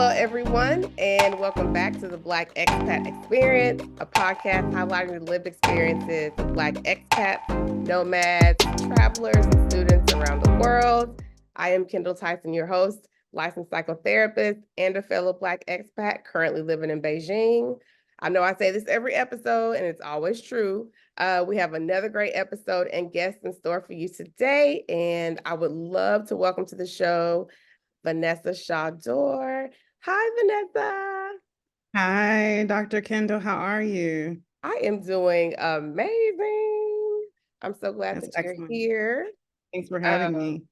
Hello, everyone, and welcome back to the Black Expat Experience, a podcast highlighting the lived experiences of Black expats, nomads, travelers, and students around the world. I am Kendall Tyson, your host, licensed psychotherapist, and a fellow Black expat currently living in Beijing. I know I say this every episode, and it's always true. We have another great episode and guests in store for you today, and I would love to welcome to the show Vanessa Shaw-Dore. Hi, Vanessa. Hi, Dr. Kendall. How are you? I am doing amazing. I'm so glad That's that you're excellent. here. Thanks for Uh, having me.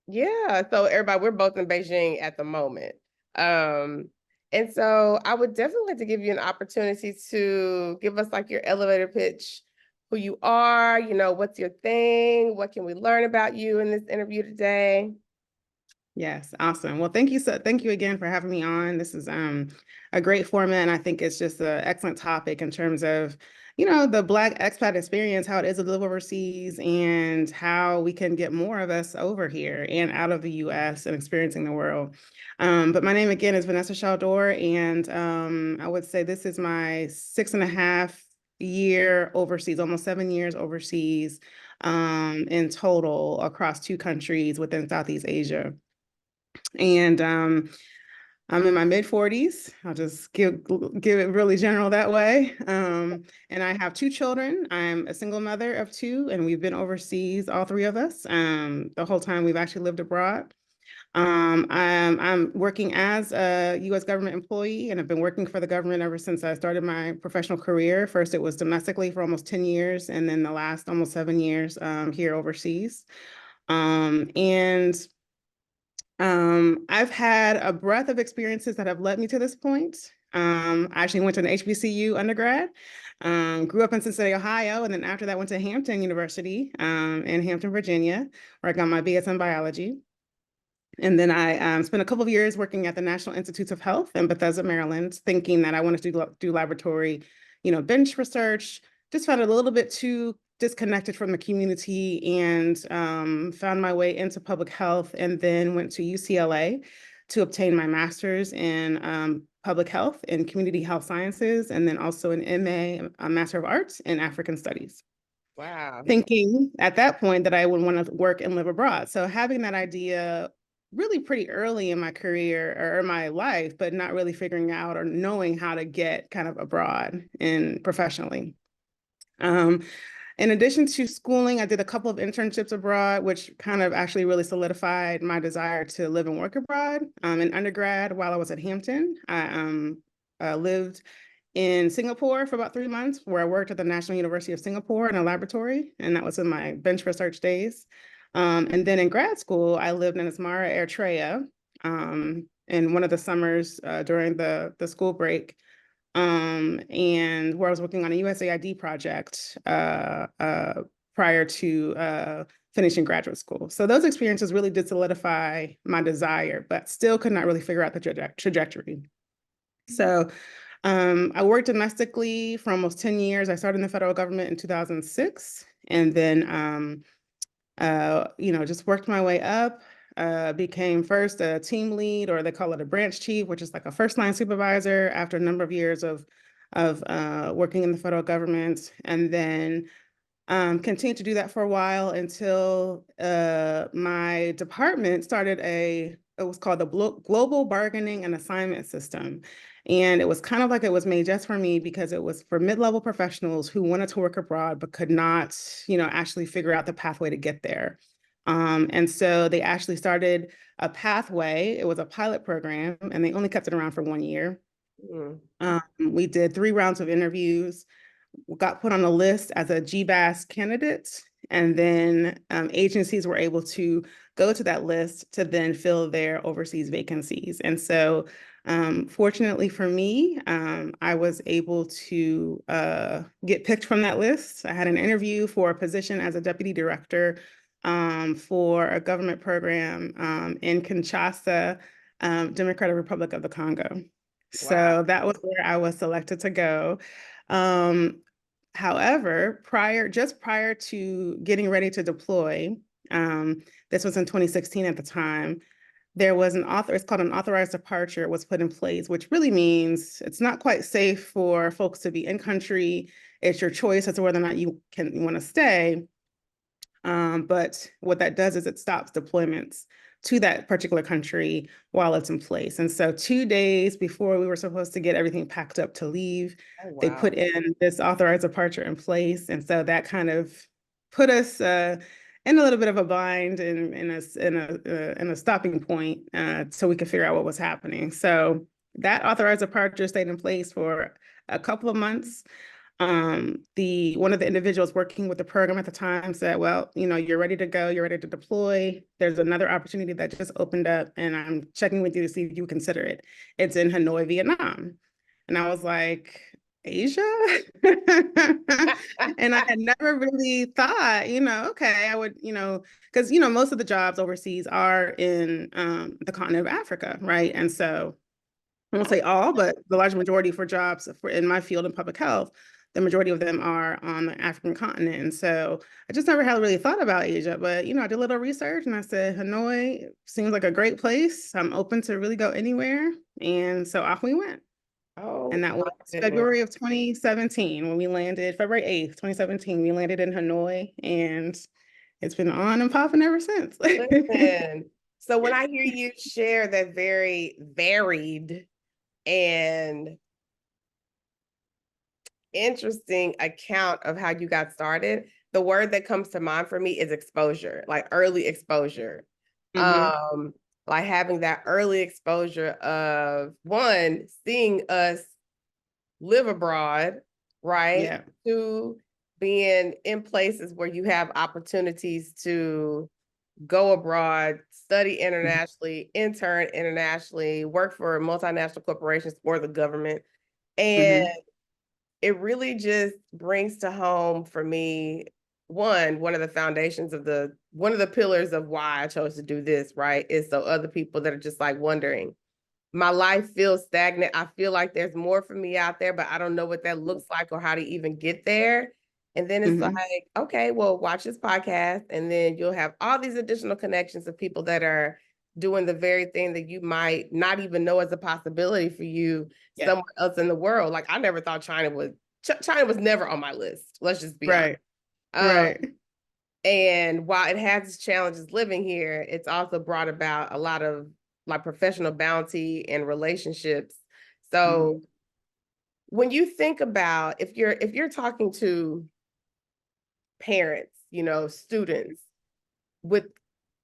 yeah, so everybody, we're both in Beijing at the moment. Um, and so I would definitely like to give you an opportunity to give us like your elevator pitch, who you are, what's your thing, what can we learn about you in this interview today? Yes, awesome. Well, thank you again for having me on. This is a great format, and I think it's just an excellent topic in terms of, the Black expat experience, how it is to live overseas, and how we can get more of us over here and out of the US and experiencing the world. But my name again is Vanessa Shaw-Dore, and I would say this is my 6.5 year overseas, almost 7 years overseas, in total across 2 countries within Southeast Asia. And I'm in my mid 40s. I'll just give it really general that way. And I have 2 children. I'm a single mother of 2, and we've been overseas, all 3 of us. The whole time we've actually lived abroad. I'm working as a U.S. government employee, and I've been working for the government ever since I started my professional career. First, it was domestically for almost 10 years, and then the last almost 7 years here overseas. And I've had a breadth of experiences that have led me to this point. I actually went to an HBCU undergrad, grew up in Cincinnati, Ohio, and then after that went to Hampton University in Hampton, Virginia, where I got my BS in biology. And then I spent a couple of years working at the National Institutes of Health in Bethesda, Maryland, thinking that I wanted to do laboratory, bench research. Just found it a little bit too disconnected from the community, and found my way into public health, and then went to UCLA to obtain my master's in public health and community health sciences, and then also an MA, a Master of Arts in African Studies. Wow. Thinking at that point that I would want to work and live abroad. So having that idea really pretty early in my career or my life, but not really figuring out or knowing how to get kind of abroad and professionally. In addition to schooling, I did a couple of internships abroad, which kind of actually really solidified my desire to live and work abroad. In undergrad, while I was at Hampton, I lived in Singapore for about 3 months, where I worked at the National University of Singapore in a laboratory, and that was in my bench research days. And then in grad school, I lived in Asmara, Eritrea, in one of the summers during the school break, and where I was working on a USAID project prior to finishing graduate school. So those experiences really did solidify my desire, but still could not really figure out the trajectory. So I worked domestically for almost 10 years. I started in the federal government in 2006, and then just worked my way up. Became first a team lead, or they call it a branch chief, which is like a first line supervisor after a number of years of working in the federal government, and then continued to do that for a while until my department started it was called the Global Bargaining and Assignment System. And it was kind of like it was made just for me, because it was for mid-level professionals who wanted to work abroad but could not, actually figure out the pathway to get there. And so they actually started a pathway. It was a pilot program, and they only kept it around for 1 year. We did 3 rounds of interviews, got put on a list as a GBAS candidate, and then agencies were able to go to that list to then fill their overseas vacancies. And so fortunately for me, I was able to get picked from that list. I had an interview for a position as a deputy director for a government program in Kinshasa, Democratic Republic of the Congo. So Wow. that was where I was selected to go. However, just prior to getting ready to deploy, this was in 2016 at the time, there was it's called an authorized departure was put in place, which really means it's not quite safe for folks to be in country. It's your choice as to whether or not you want to stay. But what that does is it stops deployments to that particular country while it's in place. And so 2 days before we were supposed to get everything packed up to leave, Oh, they wow. put in this authorized departure in place. And so that kind of put us in a little bit of a bind and in a stopping point so we could figure out what was happening. So that authorized departure stayed in place for a couple of months. The one of the individuals working with the program at the time said, well, you're ready to go, you're ready to deploy. There's another opportunity that just opened up, and I'm checking with you to see if you consider it. It's in Hanoi, Vietnam. And I was like, Asia? And I had never really thought, okay, I would, because most of the jobs overseas are in the continent of Africa, right? And so I won't say all, but the large majority for jobs in my field in public health, the majority of them are on the African continent. And so I just never had really thought about Asia, but I did a little research and I said, Hanoi seems like a great place. I'm open to really go anywhere. And so off we went. Oh And that was my goodness. February of 2017 when we landed, February 8th, 2017, we landed in Hanoi, and it's been on and popping ever since. Listen, so when I hear you share that very varied and interesting account of how you got started, the word that comes to mind for me is exposure, like early exposure. hmm Um, like having that early exposure of one, seeing us live abroad, right? Yeah. Two, being in places where you have opportunities to go abroad, study internationally, intern internationally, work for multinational corporations or the government. And hmm it really just brings to home for me one of the foundations of one of the pillars of why I chose to do this, right? Is so other people that are just like wondering, my life feels stagnant. I feel like there's more for me out there, but I don't know what that looks like or how to even get there. And then it's like, hmm okay, well, watch this podcast, and then you'll have all these additional connections of people that are doing the very thing that you might not even know as a possibility for you Yeah. somewhere else in the world. Like I never thought China was never on my list. Let's just be honest. Right. Um, Right. and while it has its challenges living here, it's also brought about a lot of like professional bounty and relationships. So Mhm. when you think about if you're talking to parents, students with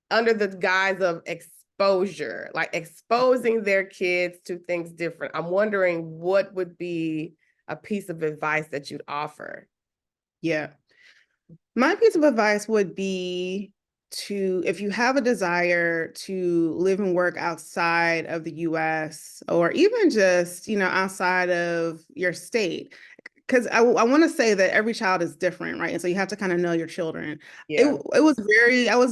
under the guise of exposure, like exposing their kids to things different, I'm wondering what would be a piece of advice that you'd offer. Yeah. My piece of advice would be if you have a desire to live and work outside of the US or even just, outside of your state, because I want to say that every child is different, right? And so you have to kind of know your children. Yeah. I was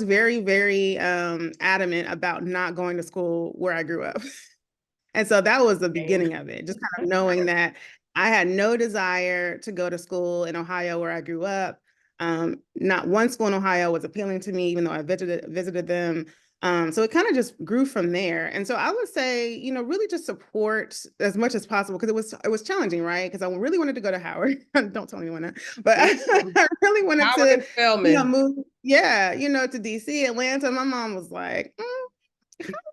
very, very adamant about not going to school where I grew up. And so that was the Same. beginning of it, just kind of knowing that I had no desire to go to school in Ohio where I grew up. Not one school in Ohio was appealing to me, even though I visited them. So it kind of just grew from there. And so I would say, really just support as much as possible because it was challenging, right? Because I really wanted to go to Howard. Don't tell anyone that, but I really wanted Howard to, and Spelman. move, yeah, to DC, Atlanta. My mom was like,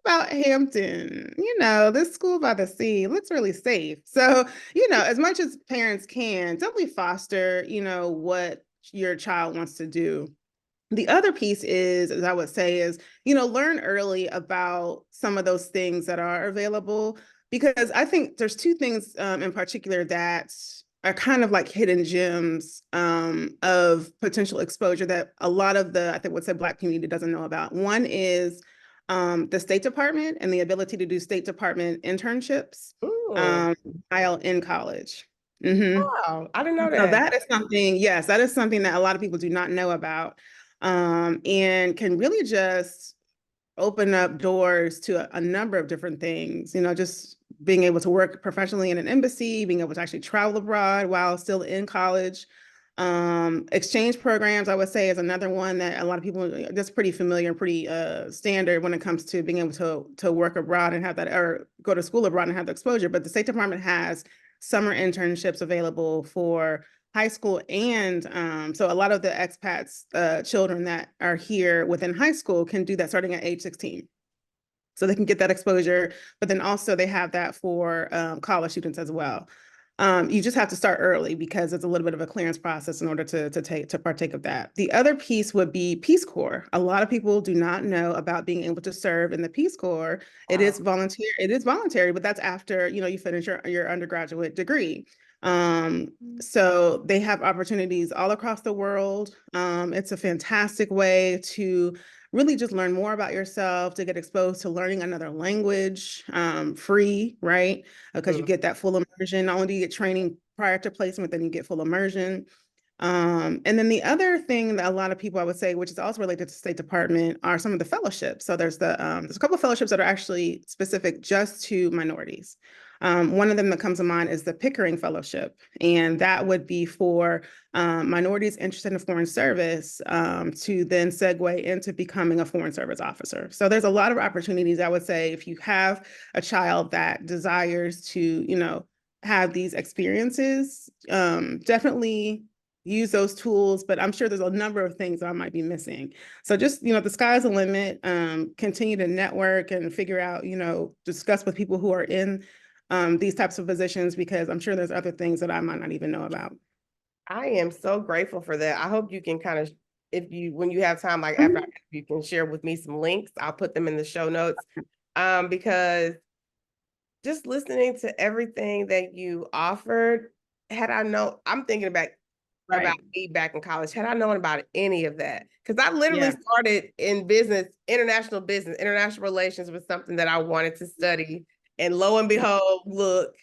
about Hampton? This school by the sea looks really safe. So, as much as parents can, definitely foster, what your child wants to do. The other piece is, as I would say, is, learn early about some of those things that are available, because I think there's two things in particular that are kind of like hidden gems of potential exposure that a lot of the, I think, what's said Black community doesn't know about. One is the State Department and the ability to do State Department internships Ooh, um, while in college. Mm-hmm. wow, I didn't know So that. that is something, yes, that is something that a lot of people do not know about, and can really just open up doors to a number of different things, just being able to work professionally in an embassy, being able to actually travel abroad while still in college. Exchange programs, I would say, is another one that a lot of people that's pretty familiar and pretty standard when it comes to being able to work abroad and have that, or go to school abroad and have the exposure. But the State Department has summer internships available for high school, and so a lot of the expats children that are here within high school can do that starting at age 16. So they can get that exposure, but then also they have that for college students as well. You just have to start early because it's a little bit of a clearance process in order to partake of that. The other piece would be Peace Corps. A lot of people do not know about being able to serve in the Peace Corps. It is Wow. volunteer. It is voluntary, but that's after you finish your undergraduate degree. Um, so they have opportunities all across the world. It's a fantastic way to really just learn more about yourself, to get exposed to learning another language, free, right? Because you Mhm. get that full immersion. Not only do you get training prior to placement, then you get full immersion. And then the other thing that a lot of people I would say, which is also related to State Department, are some of the fellowships. So there's a couple of fellowships that are actually specific just to minorities. One of them that comes to mind is the Pickering Fellowship, and that would be for minorities interested in foreign service to then segue into becoming a foreign service officer. So there's a lot of opportunities, I would say, if you have a child that desires to, have these experiences, definitely use those tools, but I'm sure there's a number of things that I might be missing. So just, the sky's the limit. Continue to network and figure out, discuss with people who are in these types of positions, because I'm sure there's other things that I might not even know about. I am so grateful for that. I hope you can kind of, if you, when you have time, like after Mhm. you can share with me some links, I'll put them in the show notes. Because just listening to everything that you offered, had I known, I'm thinking about Right. me back in college, had I known about any of that, because I literally Yeah. started in business, international relations was something that I wanted to study. And lo and behold, look,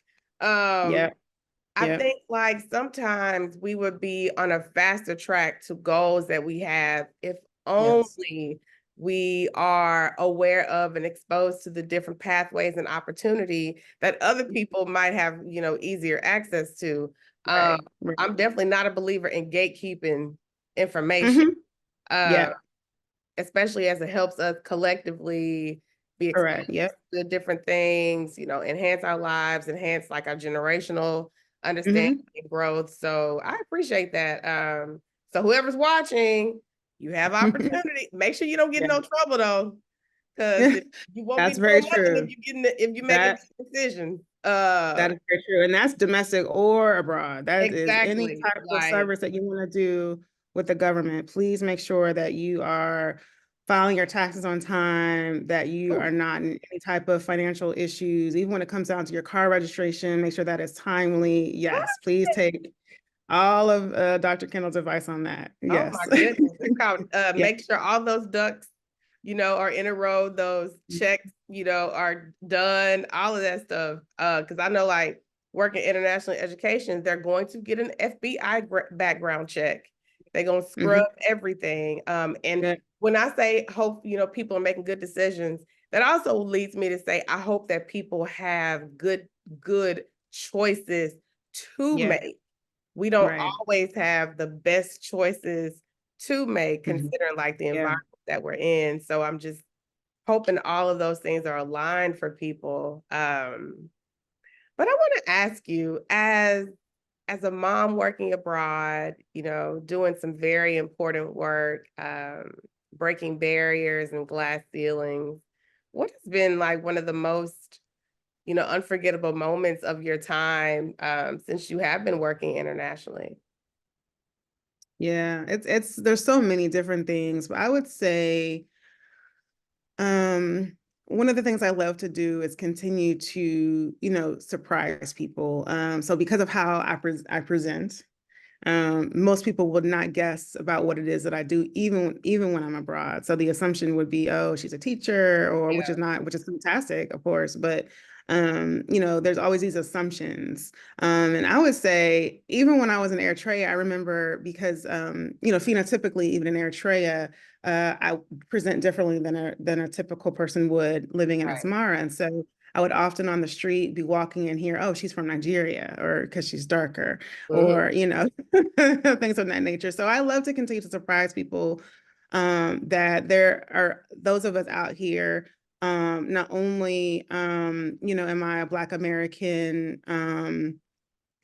um, Yeah. I Yeah. think like sometimes we would be on a faster track to goals that we have if Yes. only we are aware of and exposed to the different pathways and opportunity that other people might have, easier access to. Um, Right. Right. I'm definitely not a believer in gatekeeping information. Hmm. Uh, Yeah. especially as it helps us collectively be exposed Correct. Yep. to different things, enhance our lives, enhance like our generational understanding Hmm. and growth. So I appreciate that. So whoever's watching, you have opportunity. Make sure you don't get in Yeah. no trouble though, because you won't be That's doing very nothing if true. you make a That good decision. that is very true. And that's domestic or abroad. That is any Exactly. type of Like, service that you want to do with the government. Please make sure that you are filing your taxes on time, that you ooh, are not in any type of financial issues. Even when it comes down to your car registration, make sure that is timely. Yes, please take all of Dr. Kendall's advice on that. oh my Yes. goodness. It's called Yeah. make sure all those ducks, are in a row, those checks, are done, all of that stuff. Because I know like working international education, they're going to get an FBI background check. They're gonna scrub Hmm. everything. And Good. when I say hope, people are making good decisions, that also leads me to say I hope that people have good choices to Yeah. make. We don't Right. always have the best choices to make Mhm. considering like the Yeah. environment that we're in. So I'm just hoping all of those things are aligned for people. But I want to ask you, as a mom working abroad, doing some very important work, breaking barriers and glass ceilings, what has been like one of the most, unforgettable moments of your time since you have been working internationally? Yeah, it's there's so many different things, but I would say one of the things I love to do is continue to, surprise people. So because of how I present, most people would not guess about what it is that I do, even when I'm abroad. So the assumption would be, oh, she's a teacher, or Yeah. which is fantastic, of course, but there's always these assumptions. And I would say, even when I was in Eritrea, I remember because phenotypically, even in Eritrea, I present differently than a typical person would living in Right. Asmara. And so I would often on the street be walking and hear, oh, she's from Nigeria, or because she's darker, Mhm. or, things of that nature. So I love to continue to surprise people, that there are those of us out here, not only, am I a Black American,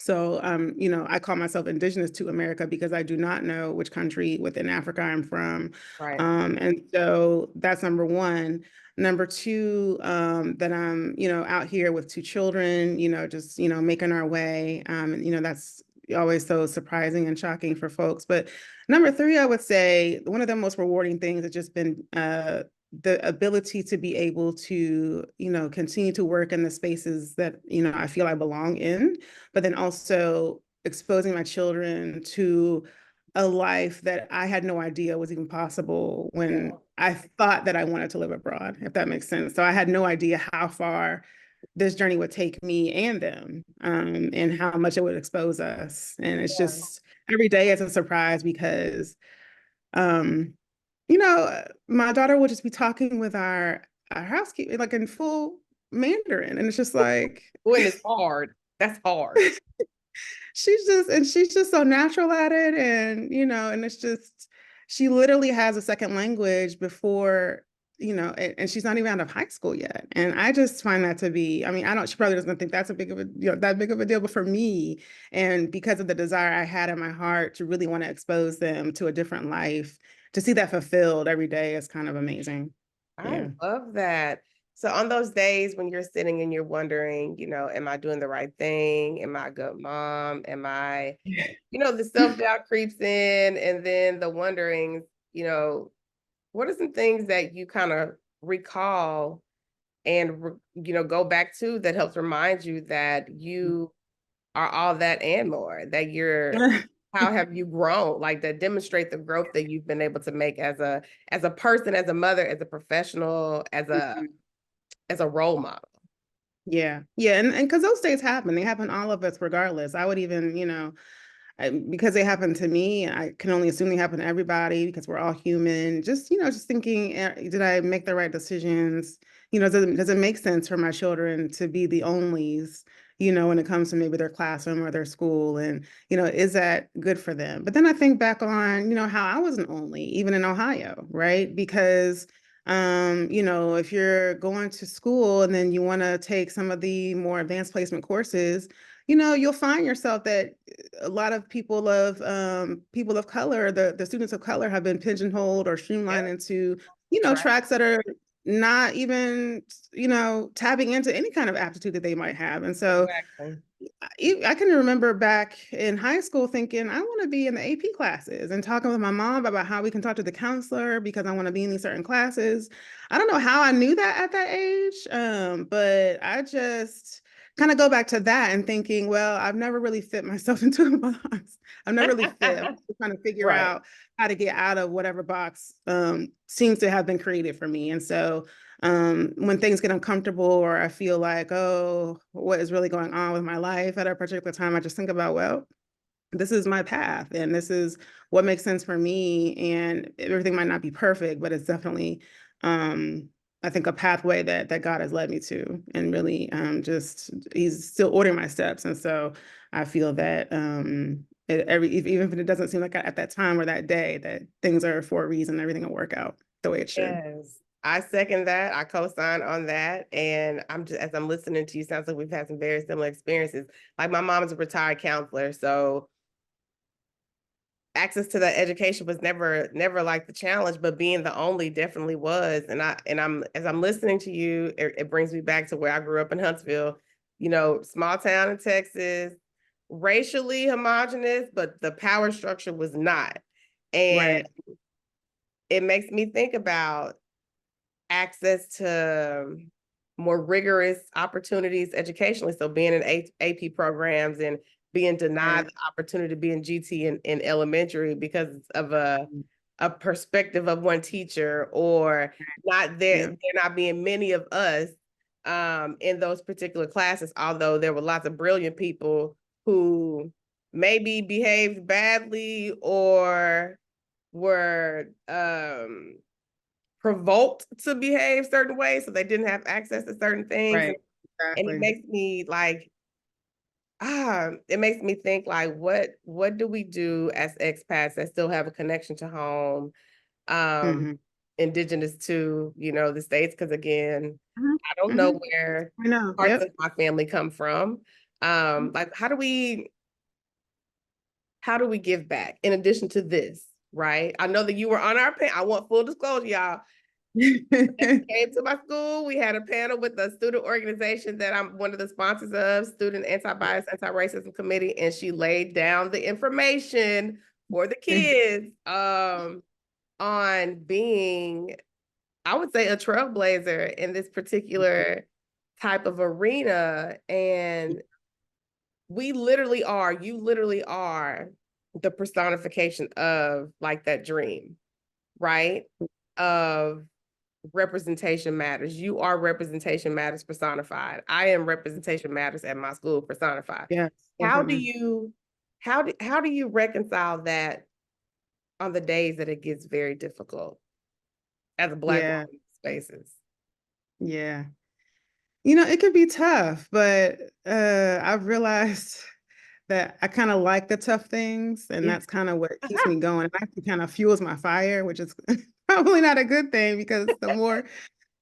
so, I call myself indigenous to America because I do not know which country within Africa I'm from. Right. And so that's number one. Number two, that I'm, out here with two children, just, making our way. And, that's always so surprising and shocking for folks. But number three, I would say one of the most rewarding things has just been, the ability to be able to, continue to work in the spaces that, I feel I belong in, but then also exposing my children to a life that I had no idea was even possible Yeah. when I thought that I wanted to live abroad, if that makes sense. So I had no idea how far this journey would take me and them, and how much it would expose us. And it's Yeah. just every day it's a surprise because, um, my daughter will just be talking with our housekeeper like in full Mandarin, and it's just like, When it's hard. That's hard. she's just so natural at it, and and it's just she literally has a second language before, and she's not even out of high school yet. And I just find that to be, I mean, I don't, she probably doesn't think that's a big of a, that big of a deal, but for me, and because of the desire I had in my heart to really want to expose them to a different life, to see that fulfilled every day is kind of amazing. I Yeah. love that. So on those days when you're sitting and you're wondering, am I doing the right thing? Am I a good mom? Am I, the self-doubt creeps in, and then the wonderings, you know, what are some things that you kind of recall and go back to that helps remind you that you are all that and more, that you're how have you grown, like that demonstrate the growth that you've been able to make as a person, as a mother, as a professional, as a role model. Yeah. Yeah. And because those days happen, they happen all of us regardless. I would even, because they happen to me, I can only assume they happen to everybody because we're all human. Just, just thinking, did I make the right decisions? Does it make sense for my children to be the onlys, when it comes to maybe their classroom or their school? And, is that good for them? But then I think back on, how I was an only, even in Ohio, right? Because if you're going to school and then you want to take some of the more advanced placement courses, you'll find yourself that a lot of people of color, the students of color have been pigeonholed or Yep. streamlined into, Right. tracks that are not even, tapping into any kind of aptitude that they might have. And so Exactly. I can remember back in high school thinking, I want to be in the AP classes and talking with my mom about how we can talk to the counselor because I want to be in these certain classes. I don't know how I knew that at that age, but I just kind of go back to that and thinking, well, I've never really fit myself into a box. I've never really fit. I'm just trying to figure Right. out how to get out of whatever box seems to have been created for me. And so when things get uncomfortable or I feel like, oh, what is really going on with my life at a particular time, I just think about, well, this is my path and this is what makes sense for me. And everything might not be perfect, but it's definitely, I think, a pathway that God has led me to, and really just He's still ordering my steps. And so I feel that even if it doesn't seem like at that time or that day that things are for a reason, everything will work out the way it should. Yes. I second that. I co-sign on that. And I'm just, as I'm listening to you, sounds like we've had some very similar experiences. Like my mom is a retired counselor, so access to that education was never like the challenge, but being the only definitely was. And I'm as I'm listening to you, it brings me back to where I grew up in Huntsville, small town in Texas, racially homogenous, but the power structure was not. And Right, it makes me think about access to more rigorous opportunities educationally. So being in AP programs and being denied right, the opportunity to be in GT in elementary because of a perspective of one teacher, or not yeah, there not being many of us in those particular classes, although there were lots of brilliant people who maybe behaved badly or were provoked to behave certain ways, so they didn't have access to certain things. And right. And it Exactly. makes me like, it makes me think like, what do we do as expats that still have a connection to home, um, Hmm. indigenous to, the States? Because again, Hmm. I don't know Hmm. where I know. parts of Yep. my family come from. Like how do we give back in addition to this, right? I know that you were on our panel. I want full disclosure, y'all. Came to my school. We had a panel with the student organization that I'm one of the sponsors of, Student Anti-Bias, Anti-Racism Committee, and she laid down the information for the kids on being, I would say, a trailblazer in this particular type of arena. And you literally are the personification of like that dream, right? Of representation matters. You are representation matters personified. I am representation matters at my school personified. Yes, How do definitely. you how do you reconcile that on the days that it gets very difficult as a Black woman Yeah, in spaces? yeah. It can be tough, but I've realized that I kind of like the tough things, and Yeah. that's kind of what keeps me going. It actually kind of fuels my fire, which is probably not a good thing because the more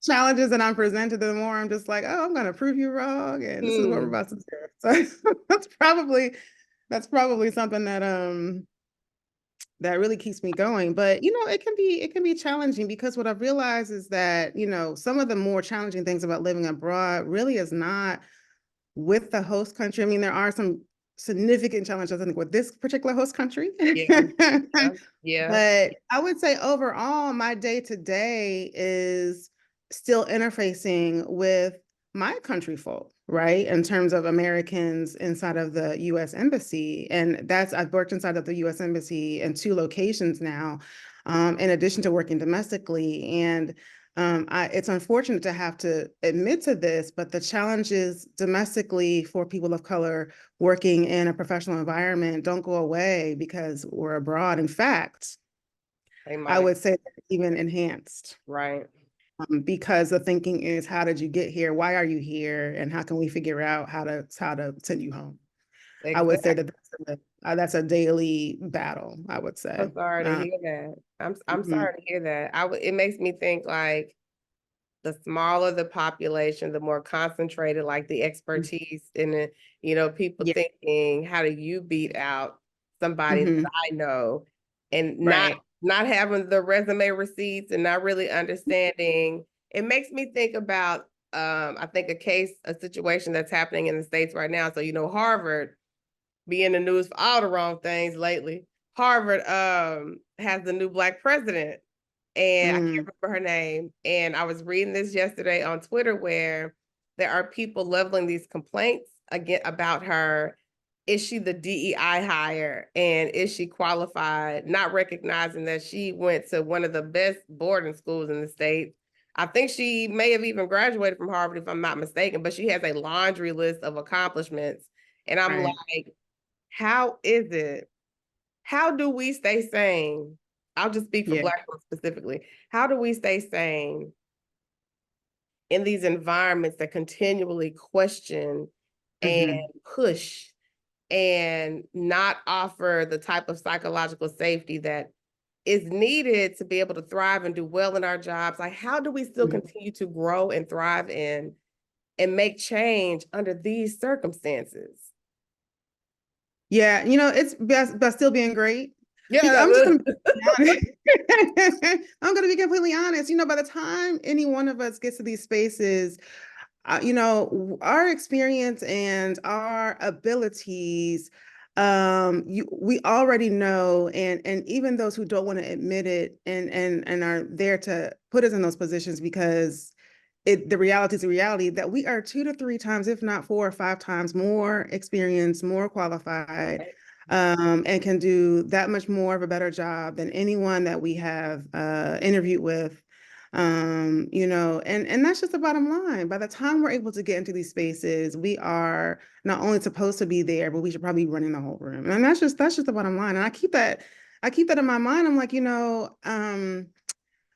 challenges that I'm presented, the more I'm just like, oh, I'm gonna prove you wrong, and this is what we're Mm, about to do. So that's probably something that really keeps me going. But it can be challenging because what I've realized is that, some of the more challenging things about living abroad really is not with the host country. I mean, there are some significant challenges, I think, with this particular host country. yeah, yeah, yeah. But I would say overall, my day to day is still interfacing with my country folk, right? In terms of Americans inside of the US Embassy. And I've worked inside of the US Embassy in 2 locations now, in addition to working domestically. And it's unfortunate to have to admit to this, but the challenges domestically for people of color working in a professional environment don't go away because we're abroad. In fact, They I might, would say even enhanced, right. because the thinking is, how did you get here? Why are you here? And how can we figure out how to send you home? I would say Exactly. that that's a daily battle, I would say. I'm sorry to Um, hear that. I'm mhm. sorry to hear that. It makes me think like the smaller the population, the more concentrated, like the expertise in it, people Yeah. thinking, how do you beat out somebody that Hmm. I know? And not Right. not having the resume receipts and not really understanding. It makes me think about I think a situation that's happening in the States right now. So, Harvard be in the news for all the wrong things lately. Harvard has the new Black president, and I can't Mm. remember her name. And I was reading this yesterday on Twitter where there are people leveling these complaints again about her. Is she the DEI hire? And is she qualified? Not recognizing that she went to one of the best boarding schools in the state. I think she may have even graduated from Harvard, if I'm not mistaken, but she has a laundry list of accomplishments. And I'm Right. like, how is it? How do we stay sane? I'll just speak for Yeah. Black folks specifically. How do we stay sane in these environments that continually question and Hmm. push and not offer the type of psychological safety that is needed to be able to thrive and do well in our jobs? Like, how do we still continue to grow and thrive in and make change under these circumstances? Yeah, it's best by still being great. Yeah. I'm just gonna be honest. I'm gonna be completely honest. By the time any one of us gets to these spaces, our experience and our abilities, we already know, and even those who don't want to admit it and are there to put us in those positions because the reality is the reality that we are 2 to 3 times, if not 4 or 5 times more experienced, more qualified, and can do that much more of a better job than anyone that we have interviewed with. And that's just the bottom line. By the time we're able to get into these spaces, we are not only supposed to be there, but we should probably be running the whole room. And that's just the bottom line. And I keep that in my mind. I'm like,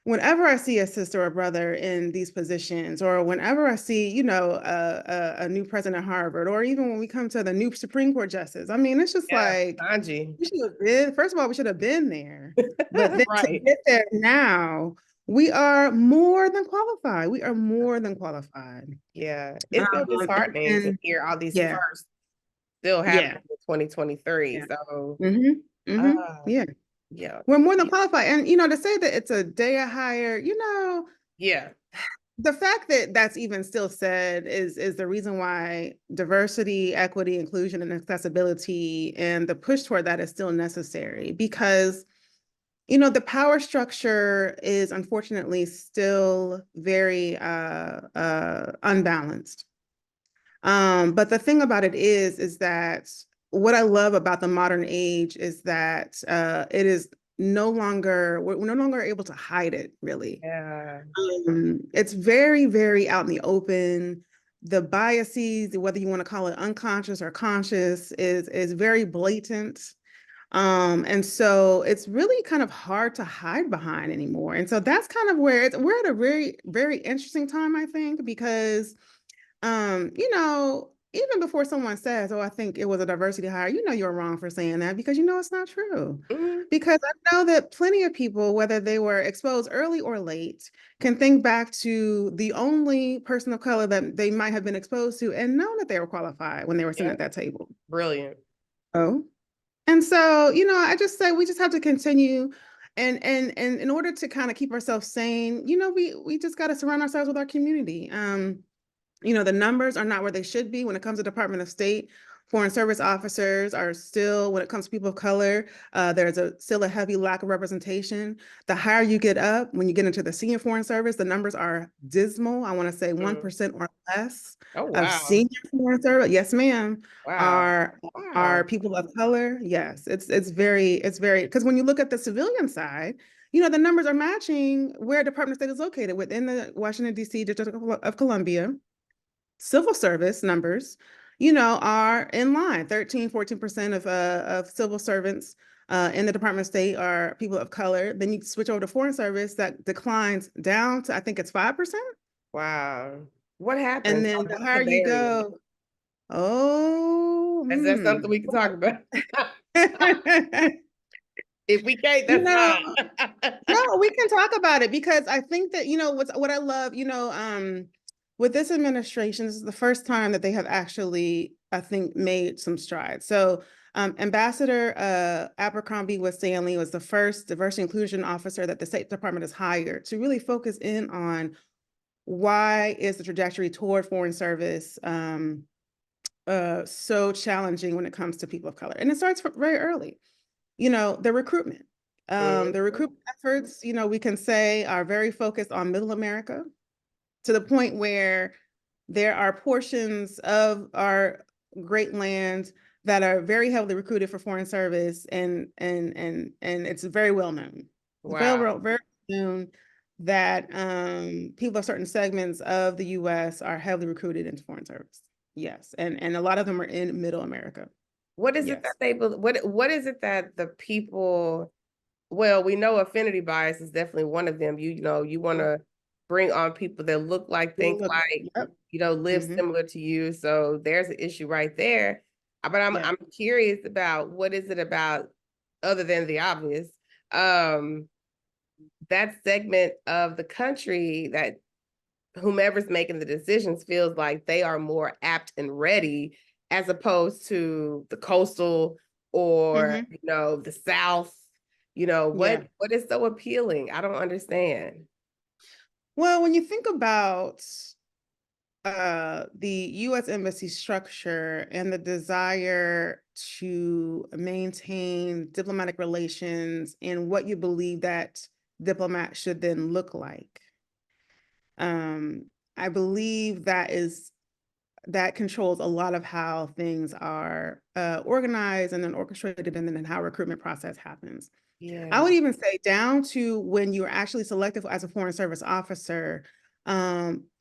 whenever I see a sister or brother in these positions, or whenever I see, a new president at Harvard, or even when we come to the new Supreme Court justice, I mean, it's just Yeah, like, Anji. we should have been, first of all, we should have been there. But then to Right. get there now, we are more than qualified. We are more than qualified. Yeah. It's so disheartening to And hear all these yeah, firsts still yeah, happening in 2023. yeah. So, uh, Yeah. yeah. We're more than qualified. And, to say that it's a day of hire, Yeah. the fact that that's even still said is the reason why diversity, equity, inclusion, and accessibility and the push toward that is still necessary, because the power structure is unfortunately still very unbalanced. But the thing about it is that what I love about the modern age is that it is we're no longer able to hide it, really. Yeah. It's very, very out in the open. The biases, whether you want to call it unconscious or conscious, is very blatant. And so it's really kind of hard to hide behind anymore. And so that's kind of where we're at a very, very interesting time, I think, because even before someone says, "Oh, I think it was a diversity hire," you're wrong for saying that, because it's not true. Mhm. Because I know that plenty of people, whether they were exposed early or late, can think back to the only person of color that they might have been exposed to and know that they were qualified when they were sitting Yeah. at that table. Brilliant. Oh. And so, I just say we just have to continue, and in order to kind of keep ourselves sane, we just got to surround ourselves with our community. The numbers are not where they should be when it comes to Department of State. Foreign service officers are still, when it comes to people of color, there's still a heavy lack of representation. The higher you get up, when you get into the senior foreign service, the numbers are dismal. I want to say Mm. 1% or less Oh, of wow. senior foreign service, yes, ma'am, Wow. are Wow. people of color. Yes, it's very, because when you look at the civilian side, the numbers are matching where Department of State is located within the Washington, D.C. District of Columbia. Civil service numbers, are in line. 13, 14% of civil servants in the Department of State are people of color. Then you switch over to foreign service, that declines down to, I think it's 5%. Wow. What And happened? then the What's the higher you barrier? go, oh, Is that something we can talk about? If we can't, you that's know, fine. no, we can talk about it, because I think that, what I love, with this administration, this is the first time that they have actually, I think, made some strides. So Ambassador Abercrombie with Stanley was the first diversity inclusion officer that the State Department has hired to really focus in on why is the trajectory toward foreign service so challenging when it comes to people of color. And it starts very early. The recruitment. The Mhm. recruitment efforts, we can say, are very focused on Middle America, to the point where there are portions of our great land that are very heavily recruited for foreign service, and it's very well known. It's very, Wow. very known that people of certain segments of the U.S. are heavily recruited into foreign service. Yes, and a lot of them are in Middle America. What is it that Yes. what is it that the people, well, we know affinity bias is definitely one of them. You want to bring on people that look like, think Look, like, yep. live similar to you. So there's an issue right there. But I'm Yeah. I'm curious about what is it about, other than the obvious, um, that segment of the country that whomever's making the decisions feels like they are more apt and ready, as opposed to the coastal, or Mhm. the South. Yeah. What is so appealing? I don't understand. Well, when you think about the U.S. embassy structure and the desire to maintain diplomatic relations and what you believe that diplomat should then look like, um, I believe that controls a lot of how things are organized and then orchestrated, and then how recruitment process happens. I Yeah. would even say down to when you're actually selected as a foreign service officer,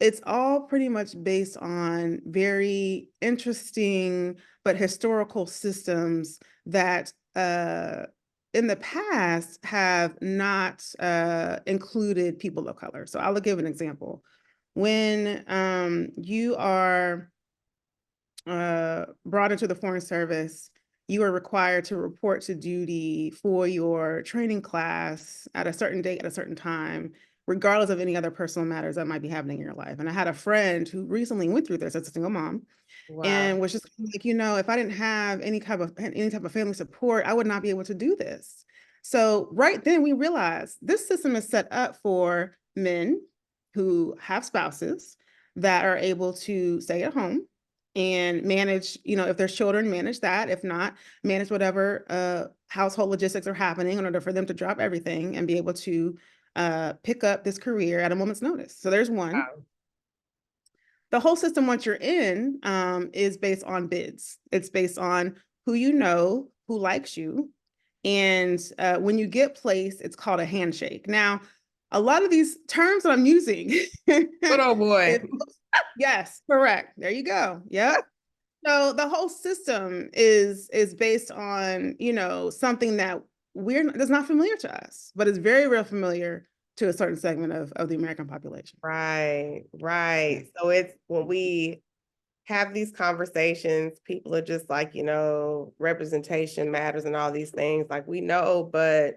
it's all pretty much based on very interesting but historical systems that in the past have not included people of color. So I'll give an example. When you are brought into the Foreign Service, you are required to report to duty for your training class at a certain date at a certain time, regardless of any other personal matters that might be happening in your life. And I had a friend who recently went through this as a single mom Wow. and was just like, if I didn't have any type of family support, I would not be able to do this. So right then we realized this system is set up for men who have spouses that are able to stay at home and manage, if there's children, manage that. If not, manage whatever household logistics are happening in order for them to drop everything and be able to pick up this career at a moment's notice. So there's one. Wow. The whole system, once you're in, is based on bids. It's based on who you know, who likes you. And when you get placed, it's called a handshake. Now, a lot of these terms that I'm using, Good old boy. yes, correct. There you go. Yep. So the whole system is based on, something that that's not familiar to us, but it's very, real familiar to a certain segment of the American population. Right, Yeah. right. So it's when we have these conversations, people are just like, representation matters and all these things. Like we know, but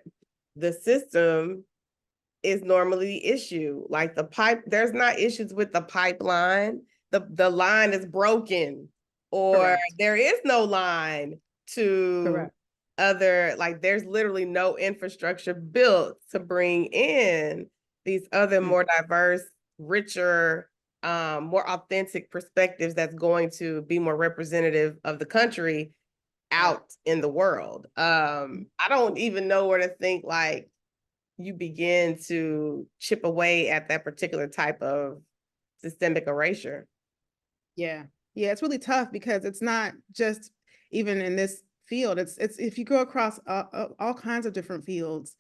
the system is normally the issue. Like there's not issues with the pipeline. The line is broken, or Correct. there is no line to Correct. like there's literally no infrastructure built to bring in these other Mm. more diverse, richer, more authentic perspectives that's going to be more representative of the country Right. out in the world. I don't even know where to think like you begin to chip away at that particular type of systemic erasure. Yeah. Yeah, it's really tough because it's not just even in this field. It's if you go across all kinds of different fields,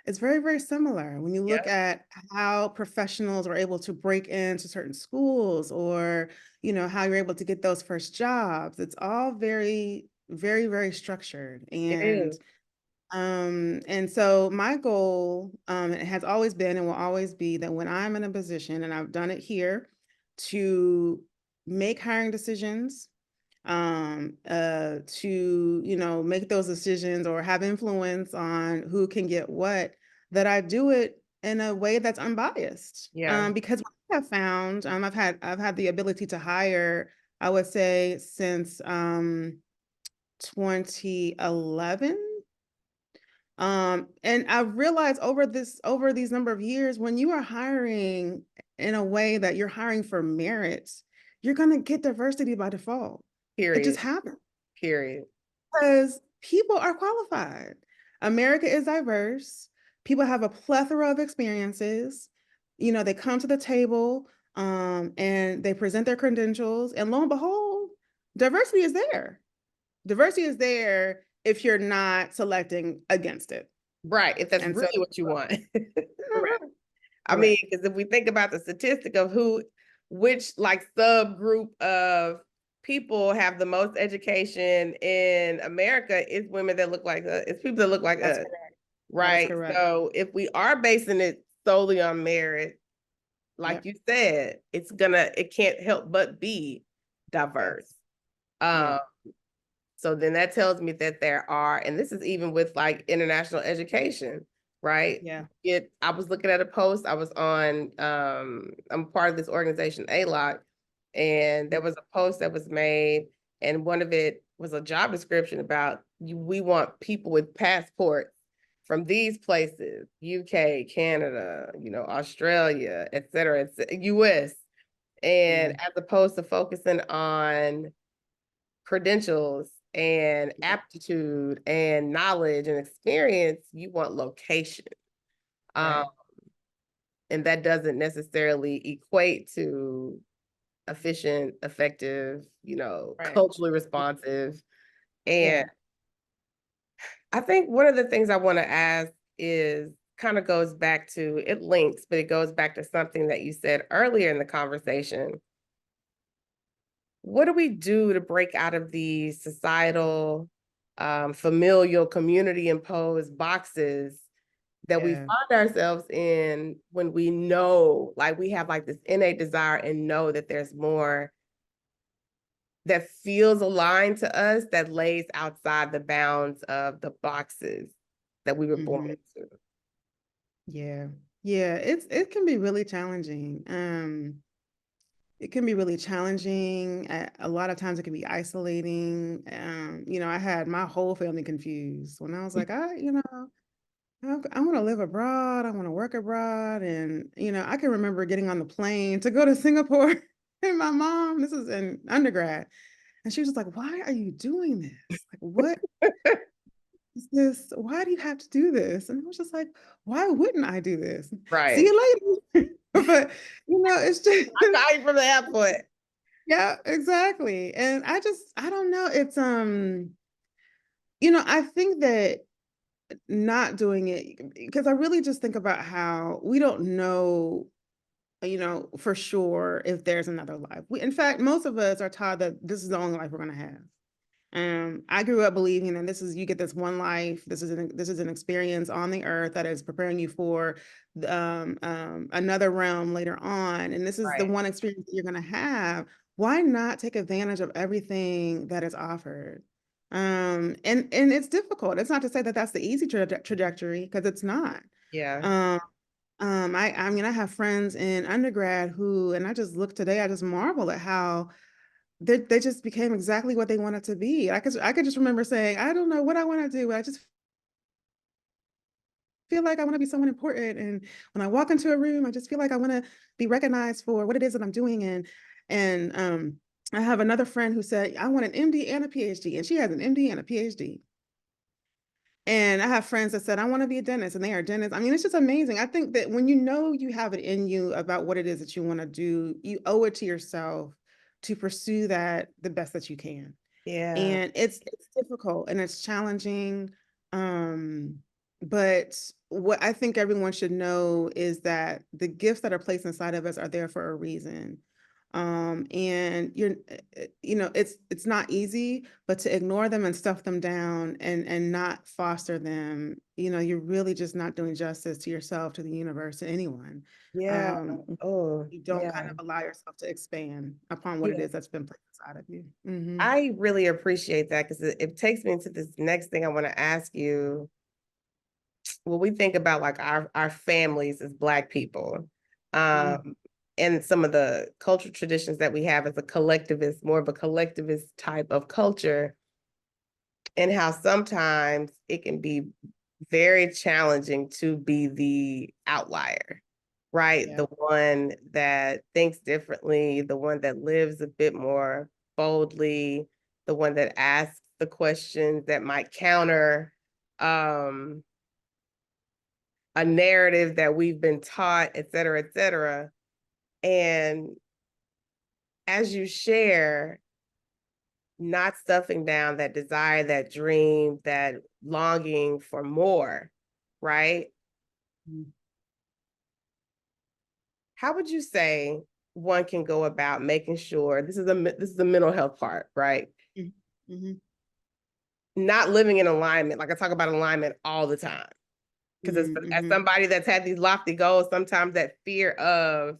it's very, very similar. When you look Yeah, at how professionals are able to break into certain schools or, how you're able to get those first jobs, it's all very, very, very structured. it is. And so my goal, it has always been and will always be that when I'm in a position, and I've done it here, to make hiring decisions, to, make those decisions or have influence on who can get what, that I do it in a way that's unbiased. Yeah, Because what I have found, I've had the ability to hire, I would say since 2011. And I've realized over these number of years, when you are hiring in a way that you're hiring for merits, you're gonna get diversity by default. It just period. happens Period. because people are qualified. America is diverse. People have a plethora of experiences. They come to the table, and they present their credentials, and lo and behold, diversity is there. Diversity is there if you're not selecting against it. Right. If that's And so, really what you want. correct, I mean, correct. because if we think about the statistic of which like subgroup of people have the most education in America, it's women that look like us. It's people that look like That's us. correct. That is Right. correct. So if we are basing it solely on merit, like Yep. you said, it can't help but be Yes. diverse. Yeah. Um, so then that tells me that there are, and this is even with like international education, right? Yeah. I was looking at a post, I was on, I'm part of this organization, ALOC, and there was a post that was made, and one of it was a job description about we want people with passports from these places, UK, Canada, Australia, et cetera, US. And Yeah. as opposed to focusing on credentials and Yeah. aptitude and knowledge and experience, you want location. Um, Right. and that doesn't necessarily equate to efficient, effective, Right. culturally responsive. And Yeah. I think one of the things I want to ask is kind of goes back to it links, but it goes back to something that you said earlier in the conversation. What do we do to break out of the societal familial, community imposed boxes that we Yeah. find ourselves in when we know, like we have like this innate desire and know that there's more that feels aligned to us that lays outside the bounds of the boxes that we were born into. Yeah. Yeah. It can be really challenging. It can be really challenging. A lot of times it can be isolating. I had my whole family confused when I was like, I want to live abroad. I want to work abroad. And, I can remember getting on the plane to go to Singapore and my mom, this is in undergrad, and she was just like, why are you doing this? Like, what is this? Why do you have to do this? And I was just like, why wouldn't I do this? See Right. you later. But, it's just, I got you from the airport. yeah, exactly. And I don't know. It's, I think that not doing it, because I really just think about how we don't know, for sure if there's another life. In fact, most of us are taught that this is the only life we're going to have. I grew up believing that you get this one life. This is an experience on the earth that is preparing you for another realm later on. And this is the Right. one experience that you're going to have. Why not take advantage of everything that is offered? And it's difficult. It's not to say that that's the easy trajectory, because it's not. Yeah. Um, I mean, I have friends in undergrad who, and I just look today, I just marvel at how they just became exactly what they wanted to be. I could just remember saying, I don't know what I want to do, but I just feel like I want to be someone important. And when I walk into a room, I just feel like I want to be recognized for what it is that I'm doing. And I have another friend who said, I want an MD and a PhD, and she has an MD and a PhD. And I have friends that said, I want to be a dentist, and they are dentists. I mean, it's just amazing. I think that when you have it in you about what it is that you want to do, you owe it to yourself to pursue that the best that you can. Yeah. And it's difficult and it's challenging. Um, but what I think everyone should know is that the gifts that are placed inside of us are there for a reason. And it's not easy, but to ignore them and stuff them down and not foster them, you're really just not doing justice to yourself, to the universe, to anyone. Yeah. Um, Oh, you don't kind yeah. of allow yourself to expand upon what it Yeah. is that's been placed inside of you. Mm-hmm. I really appreciate that because it takes me into this next thing I want to ask you. When we think about like our families as Black people, Mm-hmm. um, and some of the cultural traditions that we have as a collectivist, more of a collectivist type of culture, and how sometimes it can be very challenging to be the outlier, right? Yeah. The one that thinks differently, the one that lives a bit more boldly, the one that asks the questions that might counter um, a narrative that we've been taught, et cetera, et cetera. And as you share, not stuffing down that desire, that dream, that longing for more, right? Mm-hmm. How would you say one can go about making sure this is the mental health part, right? Mm-hmm. Not living in alignment. Like I talk about alignment all the time. Because as Mm-hmm. somebody that's had these lofty goals, sometimes that fear of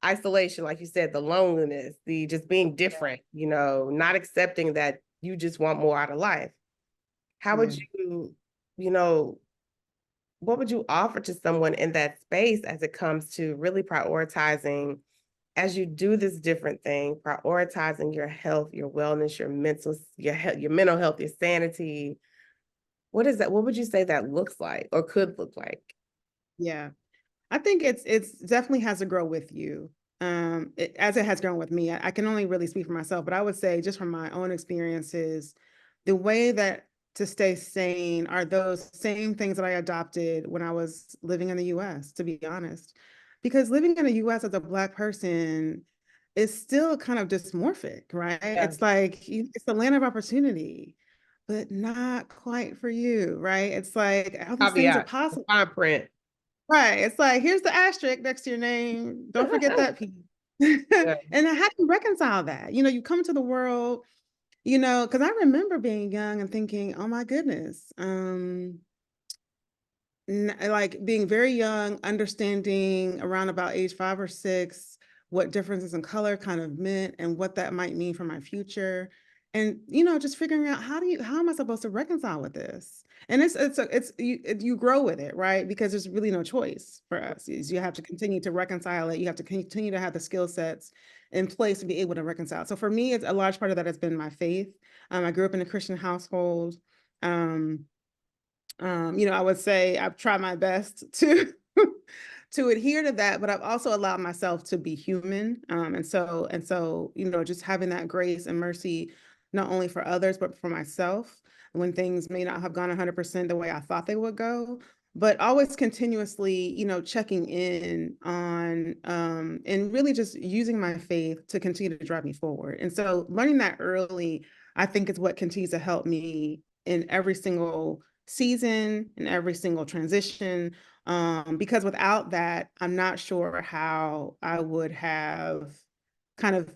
isolation, like you said, the loneliness, the just being different, not accepting that you just want more out of life. How would Yeah. you know, what would you offer to someone in that space as it comes to really prioritizing as you do this different thing, prioritizing your health, your wellness, your mental health, your sanity? What is that? What would you say that looks like or could look like? Yeah. I think it's definitely has to grow with you. As it has grown with me. I can only really speak for myself, but I would say just from my own experiences, the way that to stay sane are those same things that I adopted when I was living in the US, to be honest. Because living in the US as a Black person is still kind of dysmorphic, right? Yeah. It's like it's the land of opportunity, but not quite for you, right? It's like all these things are Caveat, the possible. fine print. Right. It's like, here's the asterisk next to your name. Don't forget that piece. Yeah. And how do you reconcile that? You come to the world Because I remember being young and thinking, oh my goodness, like being very young, understanding around about age 5 or 6 what differences in color kind of meant and what that might mean for my future. And just figuring out how am I supposed to reconcile with this? And you grow with it, right? Because there's really no choice for us. Is you have to continue to reconcile it. You have to continue to have the skill sets in place to be able to reconcile. So for me, it's a large part of that has been my faith. I grew up in a Christian household. Um, I would say I've tried my best to to adhere to that, but I've also allowed myself to be human. And so, just having that grace and mercy, not only for others, but for myself, when things may not have gone 100% the way I thought they would go, but always continuously, checking in on, and really just using my faith to continue to drive me forward. And so learning that early, I think is what continues to help me in every single season, in every single transition. Because without that, I'm not sure how I would have kind of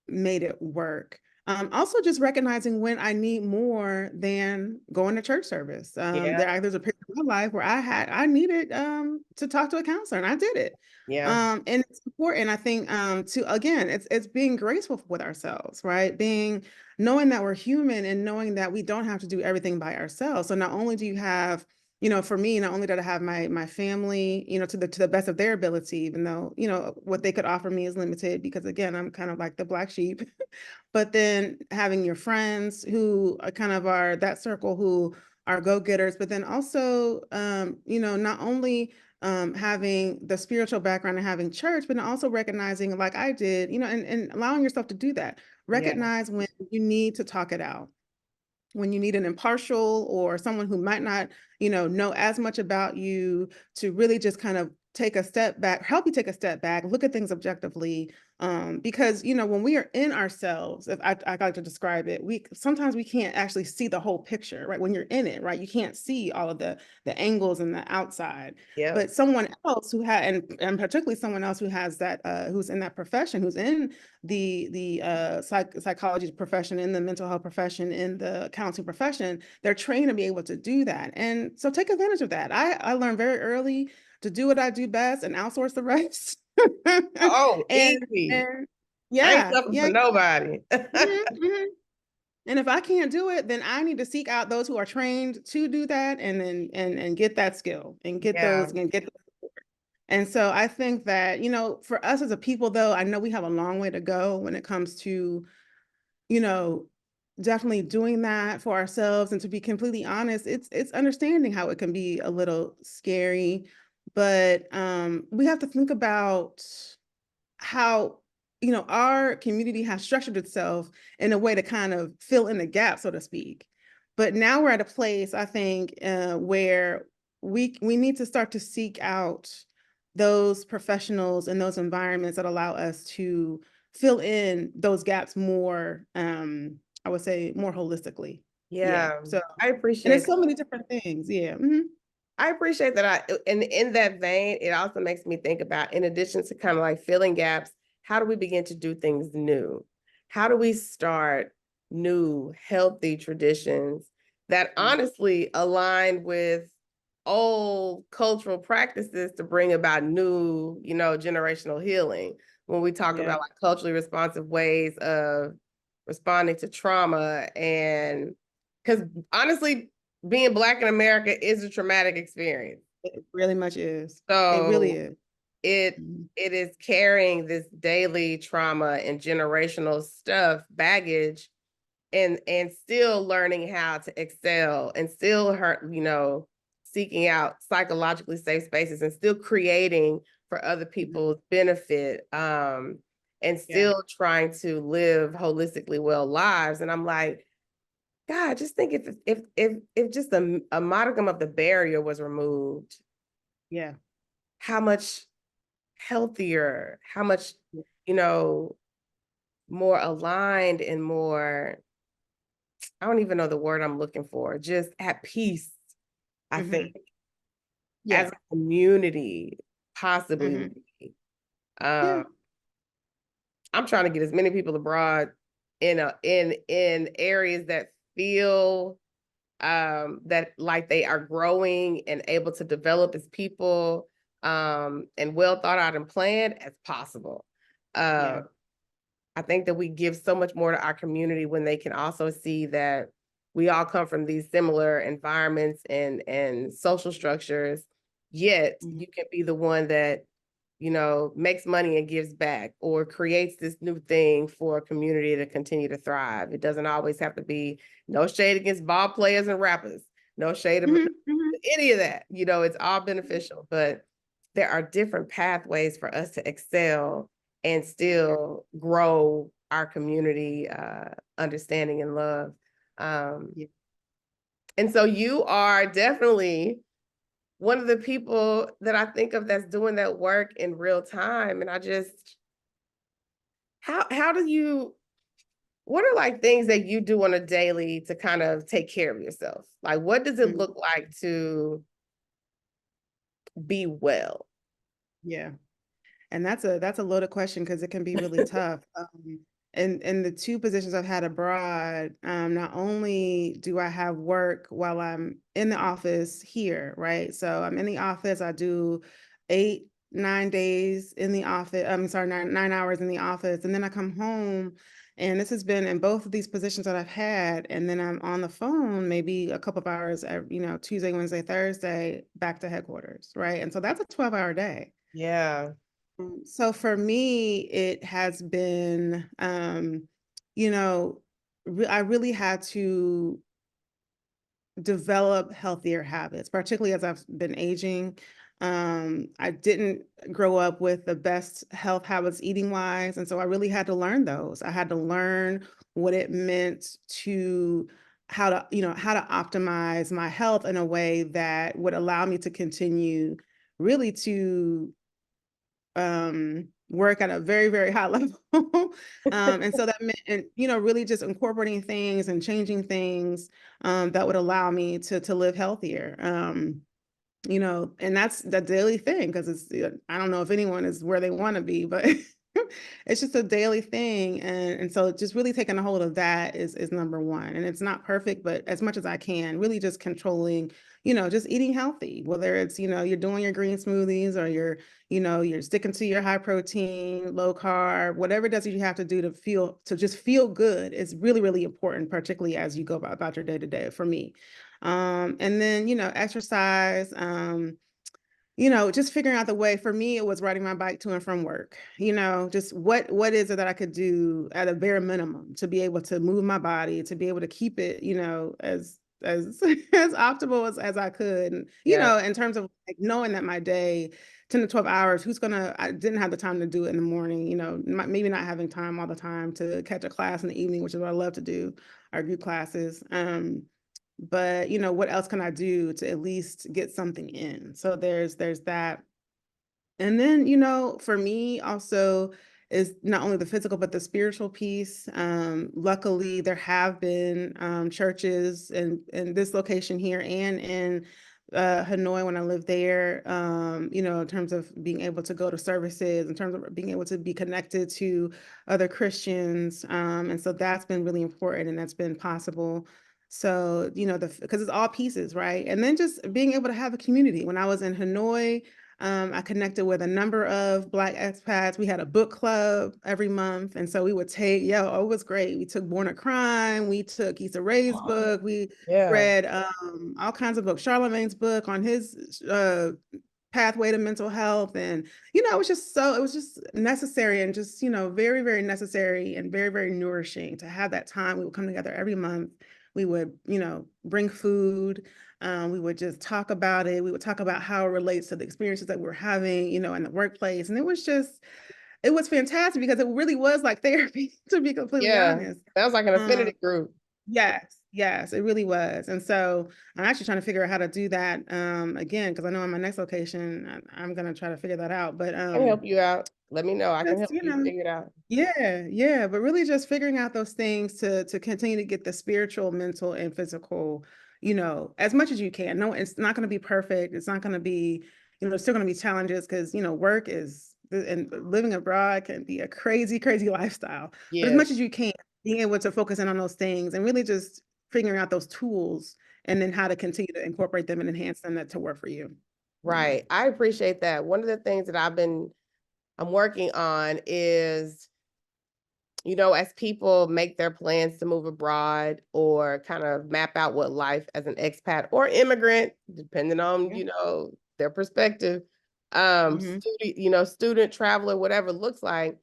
made it work. Also, just recognizing when I need more than going to church service. Yeah. There's a period of my life where I needed to talk to a counselor, and I did it. Yeah. And it's important, I think, to again, it's being graceful with ourselves, right? Knowing that we're human and knowing that we don't have to do everything by ourselves. So not only do you have, for me, not only did I have my family, to the best of their ability, even though, what they could offer me is limited because again, I'm kind of like the black sheep. But then having your friends who are kind of are that circle who are go-getters, but then also, not only having the spiritual background and having church, but also recognizing, like I did, and allowing yourself to do that. Yeah. Recognize when you need to talk it out, when you need an impartial or someone who might not, know as much about you to really just kind of take a step back, help you take a step back, look at things objectively. Because when we are in ourselves, if I like to describe it, we sometimes we can't actually see the whole picture, right? When you're in it, right? You can't see all of the angles and the outside. Yeah. But someone else who had, and particularly someone else who has that, who's in that profession, who's in the psychology profession, in the mental health profession, in the counseling profession, they're trained to be able to do that. And so take advantage of that. I learned very early to do what I do best and outsource the rest. Oh, and, easy. and I ain't yeah, suffering yeah. for nobody. Mhm, mhm. And if I can't do it, then I need to seek out those who are trained to do that and then and get that skill and get Yeah. those and get. And so I think that, for us as a people, though, I know we have a long way to go when it comes to, you know, definitely doing that for ourselves. And to be completely honest, it's understanding how it can be a little scary, but we have to think about how our community has structured itself in a way to kind of fill in the gap, so to speak. But now we're at a place, I think, where we need to start to seek out those professionals and those environments that allow us to fill in those gaps more, I would say, more holistically. Yeah. Yeah. So, I and appreciate it's so many different things. Yeah. I appreciate that. And in that vein, it also makes me think about, in addition to kind of like filling gaps, how do we begin to do things new? How do we start new, healthy traditions that honestly align with old cultural practices to bring about new, generational healing? When we talk Yeah. about like culturally responsive ways of responding to trauma, and because honestly, being Black in America is a traumatic experience. It really much is. It really So is. it Mhm. it is carrying this daily trauma and generational stuff, baggage, and still learning how to excel and still seeking out psychologically safe spaces and still creating for other people's benefit, and Yeah. still trying to live holistically well lives. And I'm like, God, just think if just a modicum of the barrier was removed, Yeah. how much healthier, how much, you know, more aligned and more, I don't even know the word I'm looking for, just at peace, I Hmm. think, as Yeah. a community, possibly Hmm. would be. Yeah. I'm trying to get as many people abroad in areas that feel that like they are growing and able to develop as people, and well thought out and planned as possible. Yeah. I think that we give so much more to our community when they can also see that we all come from these similar environments and social structures, yet Mhm. you can be the one that, you know, makes money and gives back or creates this new thing for a community to continue to thrive. It doesn't always have to be, no shade against ball players and rappers, no shade of Mhm. Mhm. any of that. You know, it's all beneficial, but there are different pathways for us to excel and still grow our community understanding and love. Um, Yeah. and so you are definitely one of the people that I think of that's doing that work in real time. And I just, how do you, what are like things that you do on a daily to kind of take care of yourself? Like, what does it Mhm. look like to be well? Yeah. And that's a loaded question because it can be really tough. In the two positions I've had abroad, not only do I have work while I'm in the office here, right? So I'm in the office, I do 8, 9 days in the office. I'm sorry, 9 hours in the office, and then I come home. And this has been in both of these positions that I've had, and then I'm on the phone maybe a couple of hours, Tuesday, Wednesday, Thursday, back to headquarters, right? And so that's a 12-hour day. Yeah. So for me, it has been, you know, I really had to develop healthier habits, particularly as I've been aging. I didn't grow up with the best health habits eating wise. And so I really had to learn those. I had to learn what it meant to how to optimize my health in a way that would allow me to continue really to work at a very, very high level. And so that meant, and really just incorporating things and changing things that would allow me to live healthier. And that's the daily thing because I don't know if anyone is where they want to be, but it's just a daily thing. And so just really taking a hold of that is number one. And it's not perfect, but as much as I can, really just controlling, just eating healthy, whether it's, you're doing your green smoothies or you're sticking to your high protein, low carb, whatever it does that you have to do to just feel good is really, really important, particularly as you go about your day to day for me. And then, exercise, just figuring out the way. For me, it was riding my bike to and from work, just what is it that I could do at a bare minimum to be able to move my body, to be able to keep it, as as optimal as I could. And, Yeah. in terms of like knowing that my day, 10 to 12 hours, I didn't have the time to do it in the morning, maybe not having time all the time to catch a class in the evening, which is what I love to do, our group classes. But what else can I do to at least get something in? So there's that. And then, for me also is not only the physical, but the spiritual piece. Luckily, there have been churches in this location here and in Hanoi when I lived there, in terms of being able to go to services, in terms of being able to be connected to other Christians. And so that's been really important and that's been possible. So, because it's all pieces, right? And then just being able to have a community. When I was in Hanoi, I connected with a number of Black expats. We had a book club every month. And so we would it was great. We took Born a Crime, we took Issa Rae's book, we Yeah. read all kinds of books, Charlemagne's book on his pathway to mental health. And, it was just necessary and just, very, very necessary and very, very nourishing to have that time. We would come together every month. We would, bring food. We would just talk about it. We would talk about how it relates to the experiences that we're having, in the workplace. And it was fantastic because it really was like therapy, to be completely Yeah. honest. Sounds like an Um, affinity group. yes, yes, it really was. And so I'm actually trying to figure out how to do that again, because I know in my next location, I'm going to try to figure that out. But I can help you out. Let me know. I can just, help you figure it out. yeah, yeah, but really just figuring out those things to continue to get the spiritual, mental, and physical, as much as you can. No, it's not going to be perfect. It's not going to be, there's still going to be challenges because, work is and living abroad can be a crazy, crazy lifestyle. But as Yeah. much as you can, being able to focus in on those things and really just figuring out those tools and then how to continue to incorporate them and enhance them that to work for you. Yeah. Right. I appreciate that. One of the things that I'm working on is, as people make their plans to move abroad or kind of map out what life as an expat or immigrant, depending on, Yeah. their perspective, Hmm. student, traveler, whatever it looks like,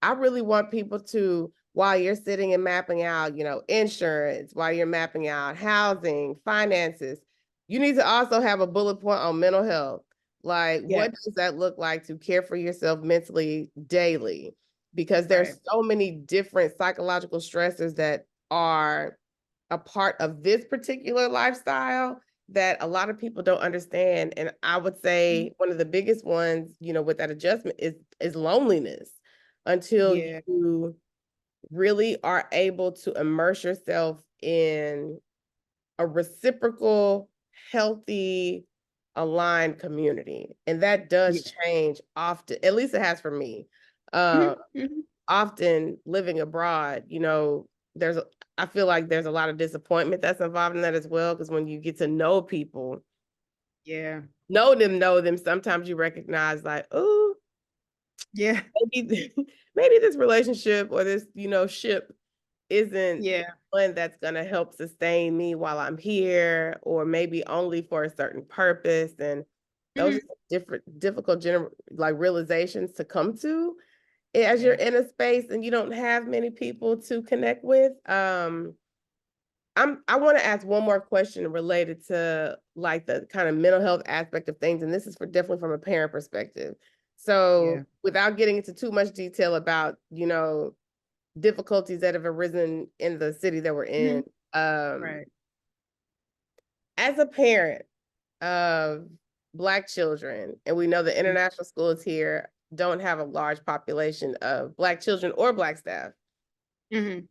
I really want people to, while you're sitting and mapping out, insurance, while you're mapping out housing, finances, you need to also have a bullet point on mental health. Like, Yeah. what does that look like to care for yourself mentally daily? Because Right. there's so many different psychological stressors that are a part of this particular lifestyle that a lot of people don't understand. And I would Mhm. say one of the biggest ones, with that adjustment is loneliness until Yeah. you really are able to immerse yourself in a reciprocal, healthy, aligned community. And that Yeah. does change often, at least it has for me. Mhm. Uh, Mhm. Often living abroad, there's I feel like there's a lot of disappointment that's involved in that as well. Because when you get to Yeah. know them, sometimes you recognize like, oh, Yeah. maybe maybe this relationship or this, ship isn't Yeah. one that's gonna help sustain me while I'm here, or maybe only for a certain purpose. And those are Mhm. different difficult like realizations to come to as you're Yeah. in a space and you don't have many people to connect with. I want to ask one more question related to like the kind of mental health aspect of things, and this is for definitely from a parent perspective. Yeah. So, without getting into too much detail about, difficulties that have arisen in the city that we're in, Mhm. um, Right. as a parent of Black children, and we know the international schools here don't have a large population of Black children or Black staff. Mhm.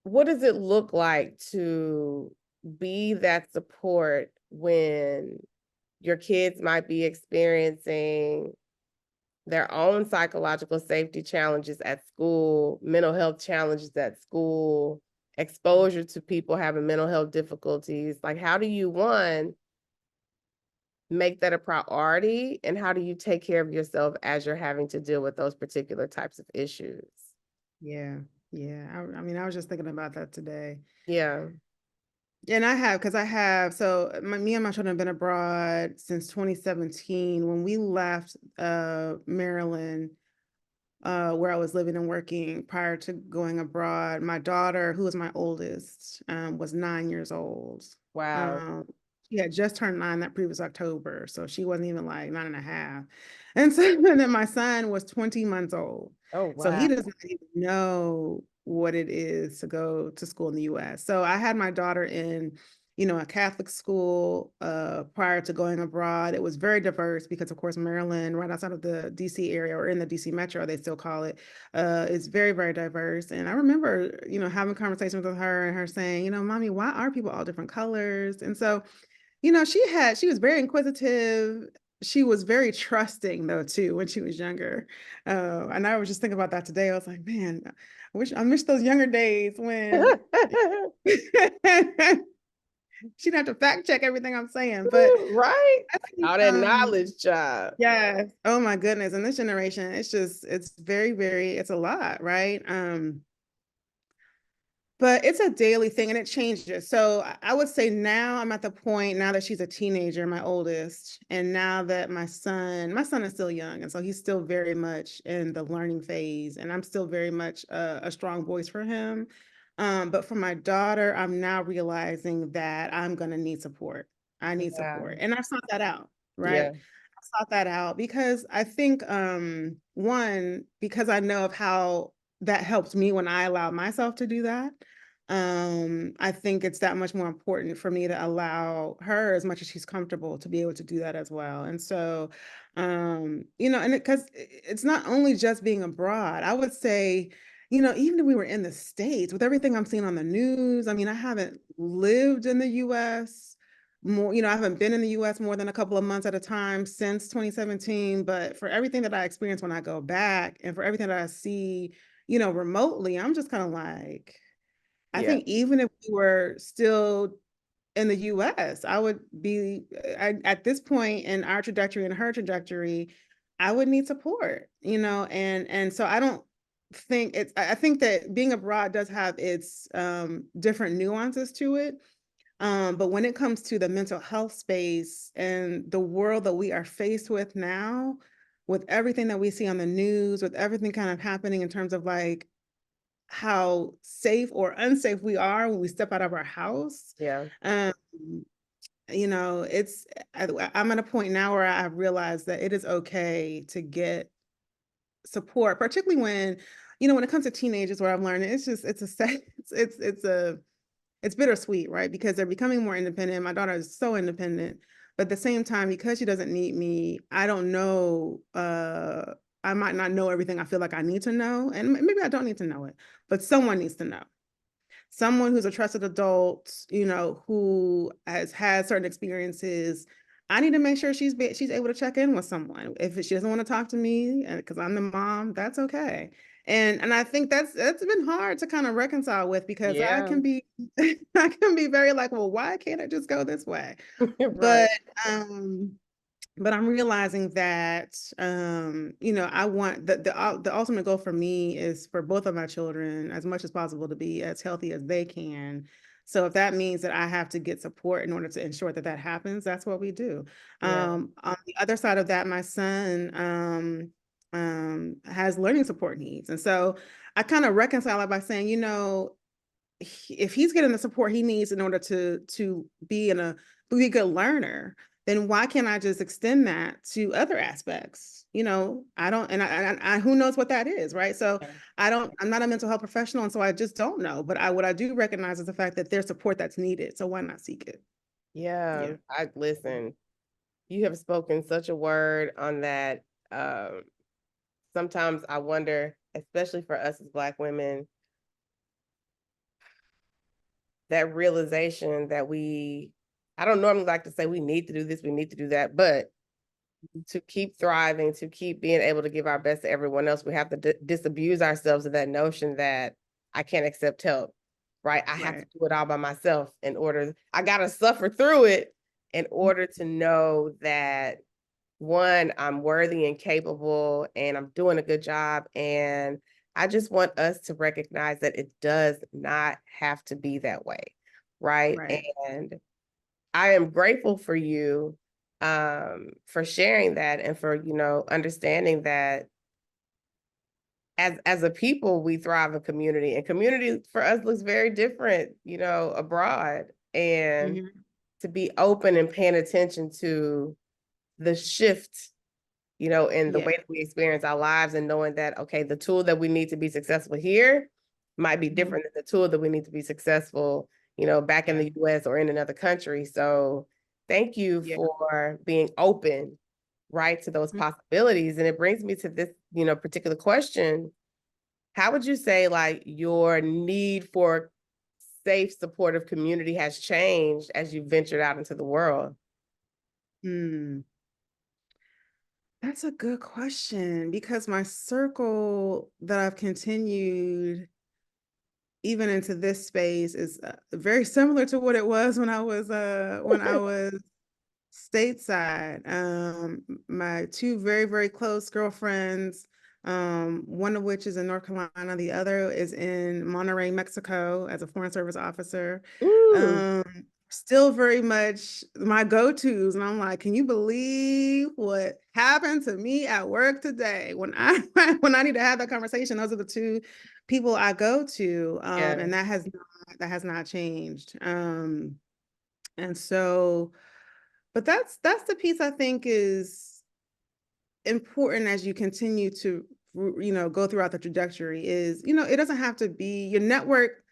What does it look like to be that support when your kids might be experiencing their own psychological safety challenges at school, mental health challenges at school, exposure to people having mental health difficulties? Like, how do you, one, make that a priority? And how do you take care of yourself as you're having to deal with those particular types of issues? Yeah. Yeah. I mean, I was just thinking about that today. Yeah. And because I have, so me and my children have been abroad since 2017. When we left Maryland, where I was living and working prior to going abroad, my daughter, who is my oldest, was 9 years old. Wow. Um, she had just turned 9 that previous October, so she wasn't even like 9 and a half. And so and then my son was 20 months old. Oh, So wow. he doesn't even know what it is to go to school in the US. So I had my daughter in a Catholic school prior to going abroad. It was very diverse because, of course, Maryland, right outside of the DC area or in the DC metro, they still call it, is very, very diverse. And I remember, having conversations with her and her saying, Mommy, why are people all different colors? And so, she was very inquisitive. She was very trusting though, too, when she was younger. And I was just thinking about that today. I was like, man, I miss those younger days when she'd have to fact check everything I'm saying. But Right? I think, All that knowledge, child. yeah, oh my goodness. And this generation, it's very, very, it's a lot, right? But it's a daily thing and it changes. So I would say now I'm at the point now that she's a teenager, my oldest, and now that my son is still young, and so he's still very much in the learning phase, and I'm still very much a strong voice for him. But for my daughter, I'm now realizing that I'm gonna need support. I need Yeah. support, and I've sought that out, right? Yeah. I sought that out because I think one, because I know of how that helps me when I allow myself to do that. I think it's that much more important for me to allow her as much as she's comfortable to be able to do that as well. And so, and because it's not only just being abroad, I would say, even if we were in the States with everything I'm seeing on the news, I mean, I haven't lived in the US more, I haven't been in the US more than a couple of months at a time since 2017, but for everything that I experience when I go back and for everything that I see, remotely, I'm just kind of like, I Yeah. think even if we were still in the US, I would be at this point in our trajectory and her trajectory, I would need support, and so I don't think I think that being abroad does have its different nuances to it. But when it comes to the mental health space and the world that we are faced with now, with everything that we see on the news, with everything kind of happening in terms of like how safe or unsafe we are when we step out of our house, Yeah. um, it's I'm at a point now where I realize that it is okay to get support, particularly when it comes to teenagers, where I'm learning it's a it's bittersweet, right? Because they're becoming more independent. My daughter is so independent, but at the same time, because she doesn't need me, I don't know. I might not know everything I feel like I need to know, and maybe I don't need to know it, but someone needs to know. Someone who's a trusted adult, who has had certain experiences. I need to make sure she's able to check in with someone. If she doesn't want to talk to me, because I'm the mom, that's okay. And I think that's been hard to kind of reconcile with, because I Yeah. can be I can be very like, well, why can't I just go this way? Right. Um, but I'm realizing that I want the ultimate goal for me is for both of my children as much as possible to be as healthy as they can. So if that means that I have to get support in order to ensure that that happens, that's what we do. Yeah. On the other side of that, my son has learning support needs, and so I kind of reconcile it by saying, if he's getting the support he needs in order to be a good learner, then why can't I just extend that to other aspects? I don't, and I who knows what that is, right? So Yeah. I'm not a mental health professional, and so I just don't know. But what I do recognize is the fact that there's support that's needed. So why not seek it? Yeah. Yeah. I listen. You have spoken such a word on that. Um, Sometimes I wonder, especially for us as Black women, that realization that I don't normally like to say we need to do this, we need to do that, but to keep thriving, to keep being able to give our best to everyone else, we have to disabuse ourselves of that notion that I can't accept help, right? I have to Right. do it all by myself I got to suffer through it in order to know that one, I'm worthy and capable and I'm doing a good job. And I just want us to recognize that it does not have to be that way, right? Right. And I am grateful for you for sharing that and for, understanding that as a people, we thrive in community, and community for us looks very different, abroad. And Mhm. to be open and paying attention to the shift, in the Yeah. way that we experience our lives, and knowing that, okay, the tool that we need to be successful here might be Mhm. different than the tool that we need to be successful, back in Yeah. the US or in another country. So thank you Yeah. for being open, right, to those Mhm. possibilities. And it brings me to this, particular question. How would you say like your need for safe, supportive community has changed as you ventured out into the world? Hmm. That's a good question, because my circle that I've continued even into this space is very similar to what it was when I was stateside. My two very, very close girlfriends, one of which is in North Carolina, the other is in Monterrey, Mexico, as a foreign service officer. Ooh, Um, Still very much my go-tos. And I'm like, can you believe what happened to me at work today? When I when I need to have that conversation, those are the two people I go to. yeah, And that has not changed. And so, but that's the piece I think is important as you continue to go throughout the trajectory. Is it doesn't have to be your network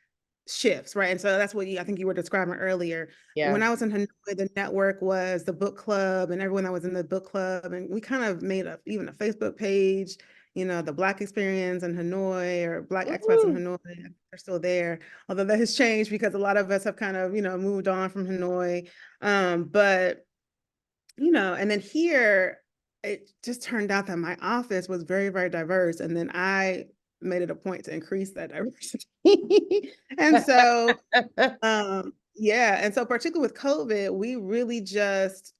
shifts, right? And so that's what I think you were describing earlier. yeah. When I was in Hanoi, the network was the book club and everyone that was in the book club, and we kind of made even a Facebook page. The Black experience in Hanoi, or Black expats in Woo-hoo. Hanoi, are still there. Although that has changed because a lot of us have kind of moved on from Hanoi. But and then here, it just turned out that my office was very, very diverse. And then I made it a point to increase that diversity. And so, yeah, and so particularly with COVID, we really just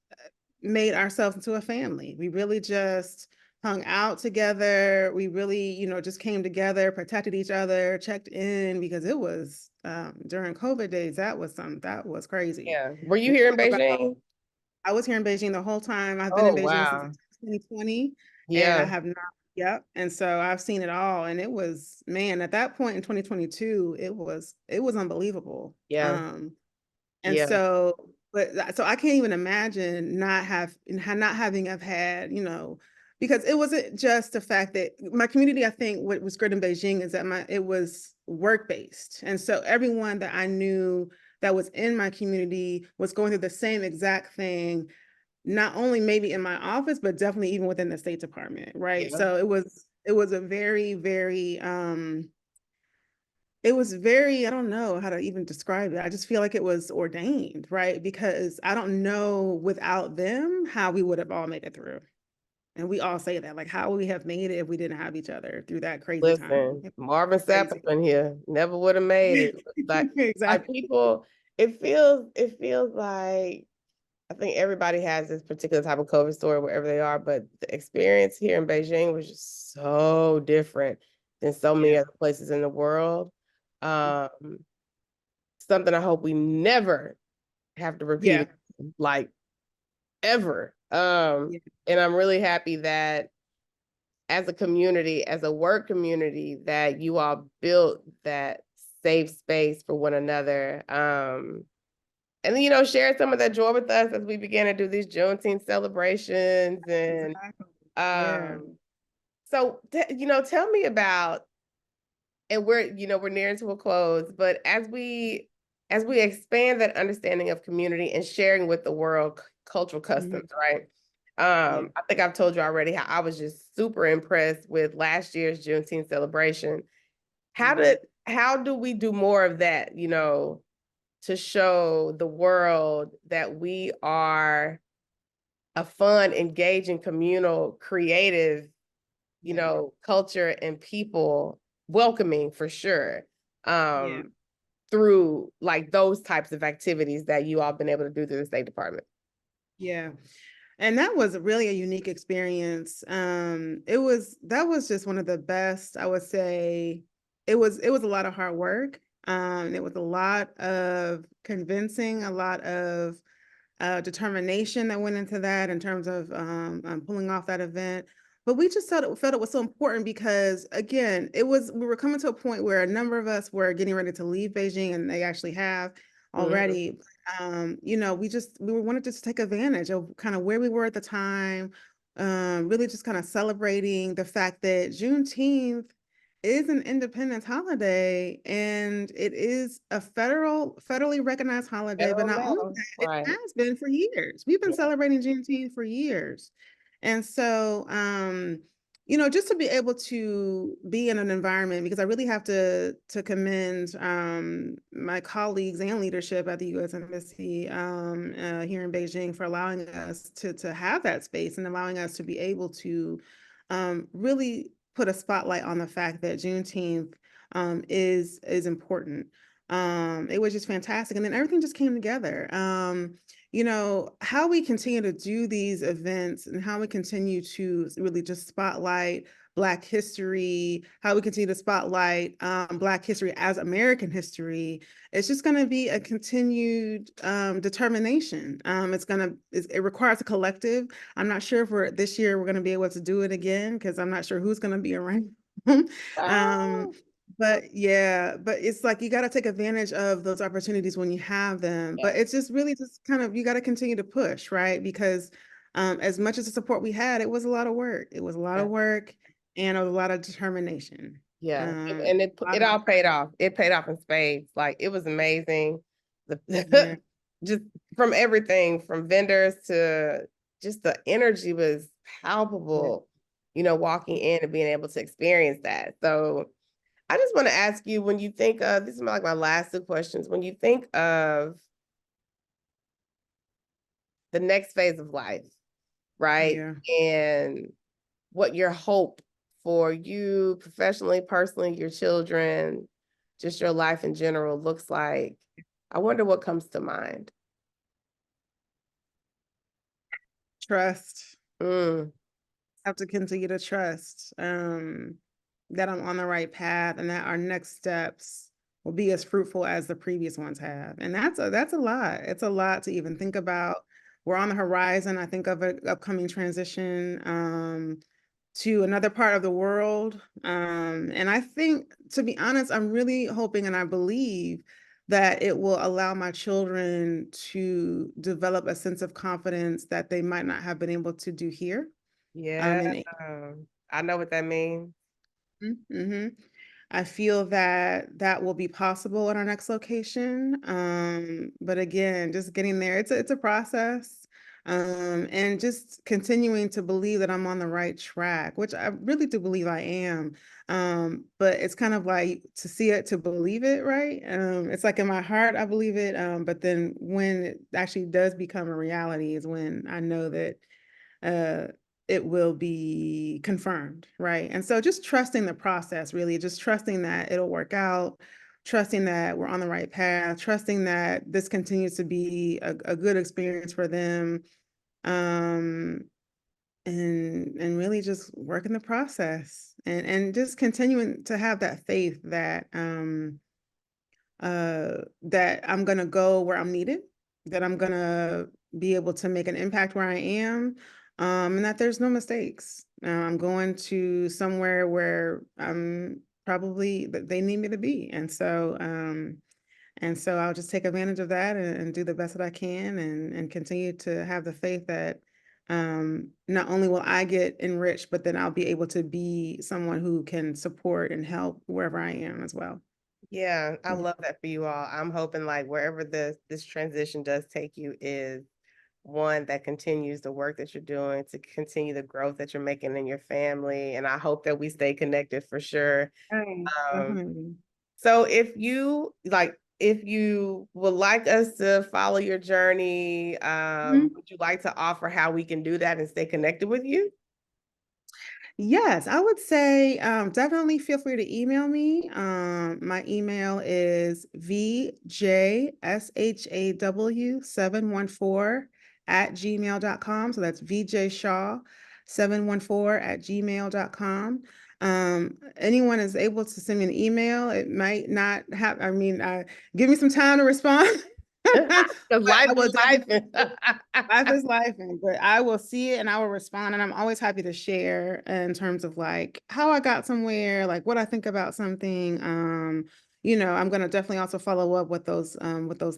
made ourselves into a family. We really just hung out together. We really, just came together, protected each other, checked in because it was during COVID days, that was crazy. Yeah. Were you And here in about, Beijing? I was here in Beijing the whole time. I've been Oh, in Beijing since wow. 2020 and I Yeah. have not, yep. And so I've seen it all. And it was, man, at that point in 2022, it was unbelievable. Yeah. And Yeah. so, so I can't even imagine not having have had, because it wasn't just the fact that my community, I think what was great in Beijing is that it was work-based. And so everyone that I knew that was in my community was going through the same exact thing, not only maybe in my office, but definitely even within the State Department, right? Yeah. So it was a it was very, I don't know how to even describe it. I just feel like it was ordained, right? Because I don't know without them how we would have all made it through. And we all say that, like, how would we have made it if we didn't have each other through that crazy time? Listen, Marvin Sapp Crazy. up in here never would have made it. Like Exactly. people, it feels like I think everybody has this particular type of COVID story wherever they are, but the experience here in Beijing was just so different than so many Yeah. other places in the world. Um, Something I hope we never have to repeat Yeah. it, like ever. Yeah. And I'm really happy that as a community, as a work community, that you all built that safe space for one another. And then, share some of that joy with us as we begin to do these Juneteenth celebrations. And Exactly. Yeah. um, so, tell me about, and we're nearing to a close, but as we expand that understanding of community and sharing with the world cultural Mhm. customs, right? Yeah. I think I've told you already how I was just super impressed with last year's Juneteenth celebration. How Mhm. did how do we do more of that, to show the world that we are a fun, engaging, communal, creative, Yeah. culture and people, welcoming for sure. Yeah. Um, Through like those types of activities that you all been able to do through the State Department. Yeah. And that was really a unique experience. That was just one of the best, I would say. It was a lot of hard work. It was a lot of convincing, a lot of determination that went into that in terms of pulling off that event. But we just felt it was so important because, again, we were coming to a point where a number of us were getting ready to leave Beijing, and they actually have Mhm. already. We wanted to just take advantage of kind of where we were at the time, really just kind of celebrating the fact that Juneteenth is an independence holiday and it is a federally recognized holiday, but Federal not only mail, that, it right? has been for years. We've been Yeah. celebrating Juneteenth for years. And so, just to be able to be in an environment, because I really have to commend my colleagues and leadership at the U.S. Embassy here in Beijing for allowing us to have that space and allowing us to be able to really put a spotlight on the fact that Juneteenth is important. It was just fantastic, and then everything just came together. How we continue to do these events and how we continue to really just spotlight Black history, how we continue to spotlight Black history as American history. It's just going to be a continued determination. It requires a collective. I'm not sure if this year we're going to be able to do it again because I'm not sure who's going to be around. um, Ah, but yeah, but it's like you got to take advantage of those opportunities when you have them. yeah, But it's just really just kind of you got to continue to push, right? Because as much as the support we had, it was a lot of work. It was a lot of yeah, work and a lot of determination. yeah. Um, And it a lot it of all paid off. It paid off in spades. Like it was amazing. yeah, The just from everything from vendors to just the energy was yeah, palpable, walking in and being able to experience that. So I just want to ask you, when you think of, this is like my last two questions, when you think of the next phase of life, right? yeah, And what your hope for you professionally, personally, your children, just your life in general looks like, I wonder what comes to mind. Trust. Mm, Have to continue to trust that I'm on the right path and that our next steps will be as fruitful as the previous ones have. And that's a lot. It's a lot to even think about. We're on the horizon, I think, of an upcoming transition to another part of the world. And I think, to be honest, I'm really hoping and I believe that it will allow my children to develop a sense of confidence that they might not have been able to do here. yeah, And I know what that means. mhm. I feel that that will be possible at our next location. But again, just getting there, it's a process. And just continuing to believe that I'm on the right track, which I really do believe I am. But it's kind of like to see it to believe it, right? It's like in my heart, I believe it. But then when it actually does become a reality is when I know that uh, it will be confirmed, right? And so just trusting the process, really, just trusting that it'll work out, trusting that we're on the right path, trusting that this continues to be a good experience for them, um, and really just working the process and just continuing to have that faith that I'm gonna go where I'm needed, that I'm gonna be able to make an impact where I am, and that there's no mistakes. I'm going to somewhere where I'm probably that they need me to be, and so I'll just take advantage of that and do the best that I can, and continue to have the faith that not only will I get enriched, but then I'll be able to be someone who can support and help wherever I am as well. Yeah, I love that for you all. I'm hoping like wherever this transition does take you is one that continues the work that you're doing to continue the growth that you're making in your family. And I hope that we stay connected for sure. Right, Um, definitely. so if you would like us to follow your journey, Mhm. would you like to offer how we can do that and stay connected with you? Yes, I would say definitely feel free to email me. My email is vjshaw714 at gmail.com. So that's vjshaw714 at gmail.com. Anyone is able to send me an email. It might not have, give me some time to respond. Because But life I will is life. definitely life is life, but I will see it and I will respond. And I'm always happy to share in terms of like how I got somewhere, like what I think about something. I'm gonna definitely also follow up with those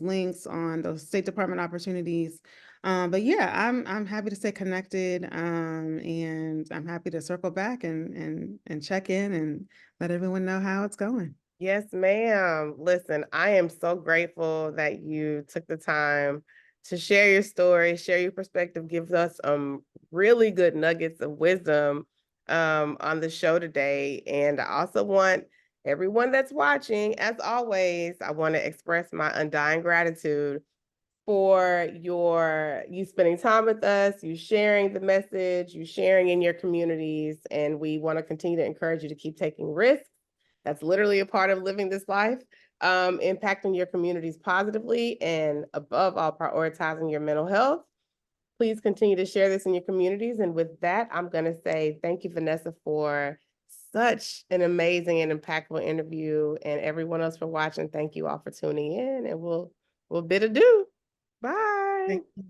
links on those State Department opportunities. But yeah, I'm happy to stay connected. And I'm happy to circle back and check in and let everyone know how it's going. Yes, ma'am. Listen, I am so grateful that you took the time to share your story, share your perspective, give us really good nuggets of wisdom on the show today. And I also want everyone that's watching, as always, I want to express my undying gratitude for you spending time with us, you sharing the message, you sharing in your communities, and we want to continue to encourage you to keep taking risks. That's literally a part of living this life, impacting your communities positively, and above all, prioritizing your mental health. Please continue to share this in your communities. And with that, I'm going to say thank you, Vanessa, for such an amazing and impactful interview. And everyone else for watching, thank you all for tuning in. And we'll bid adieu. Bye. Thank you.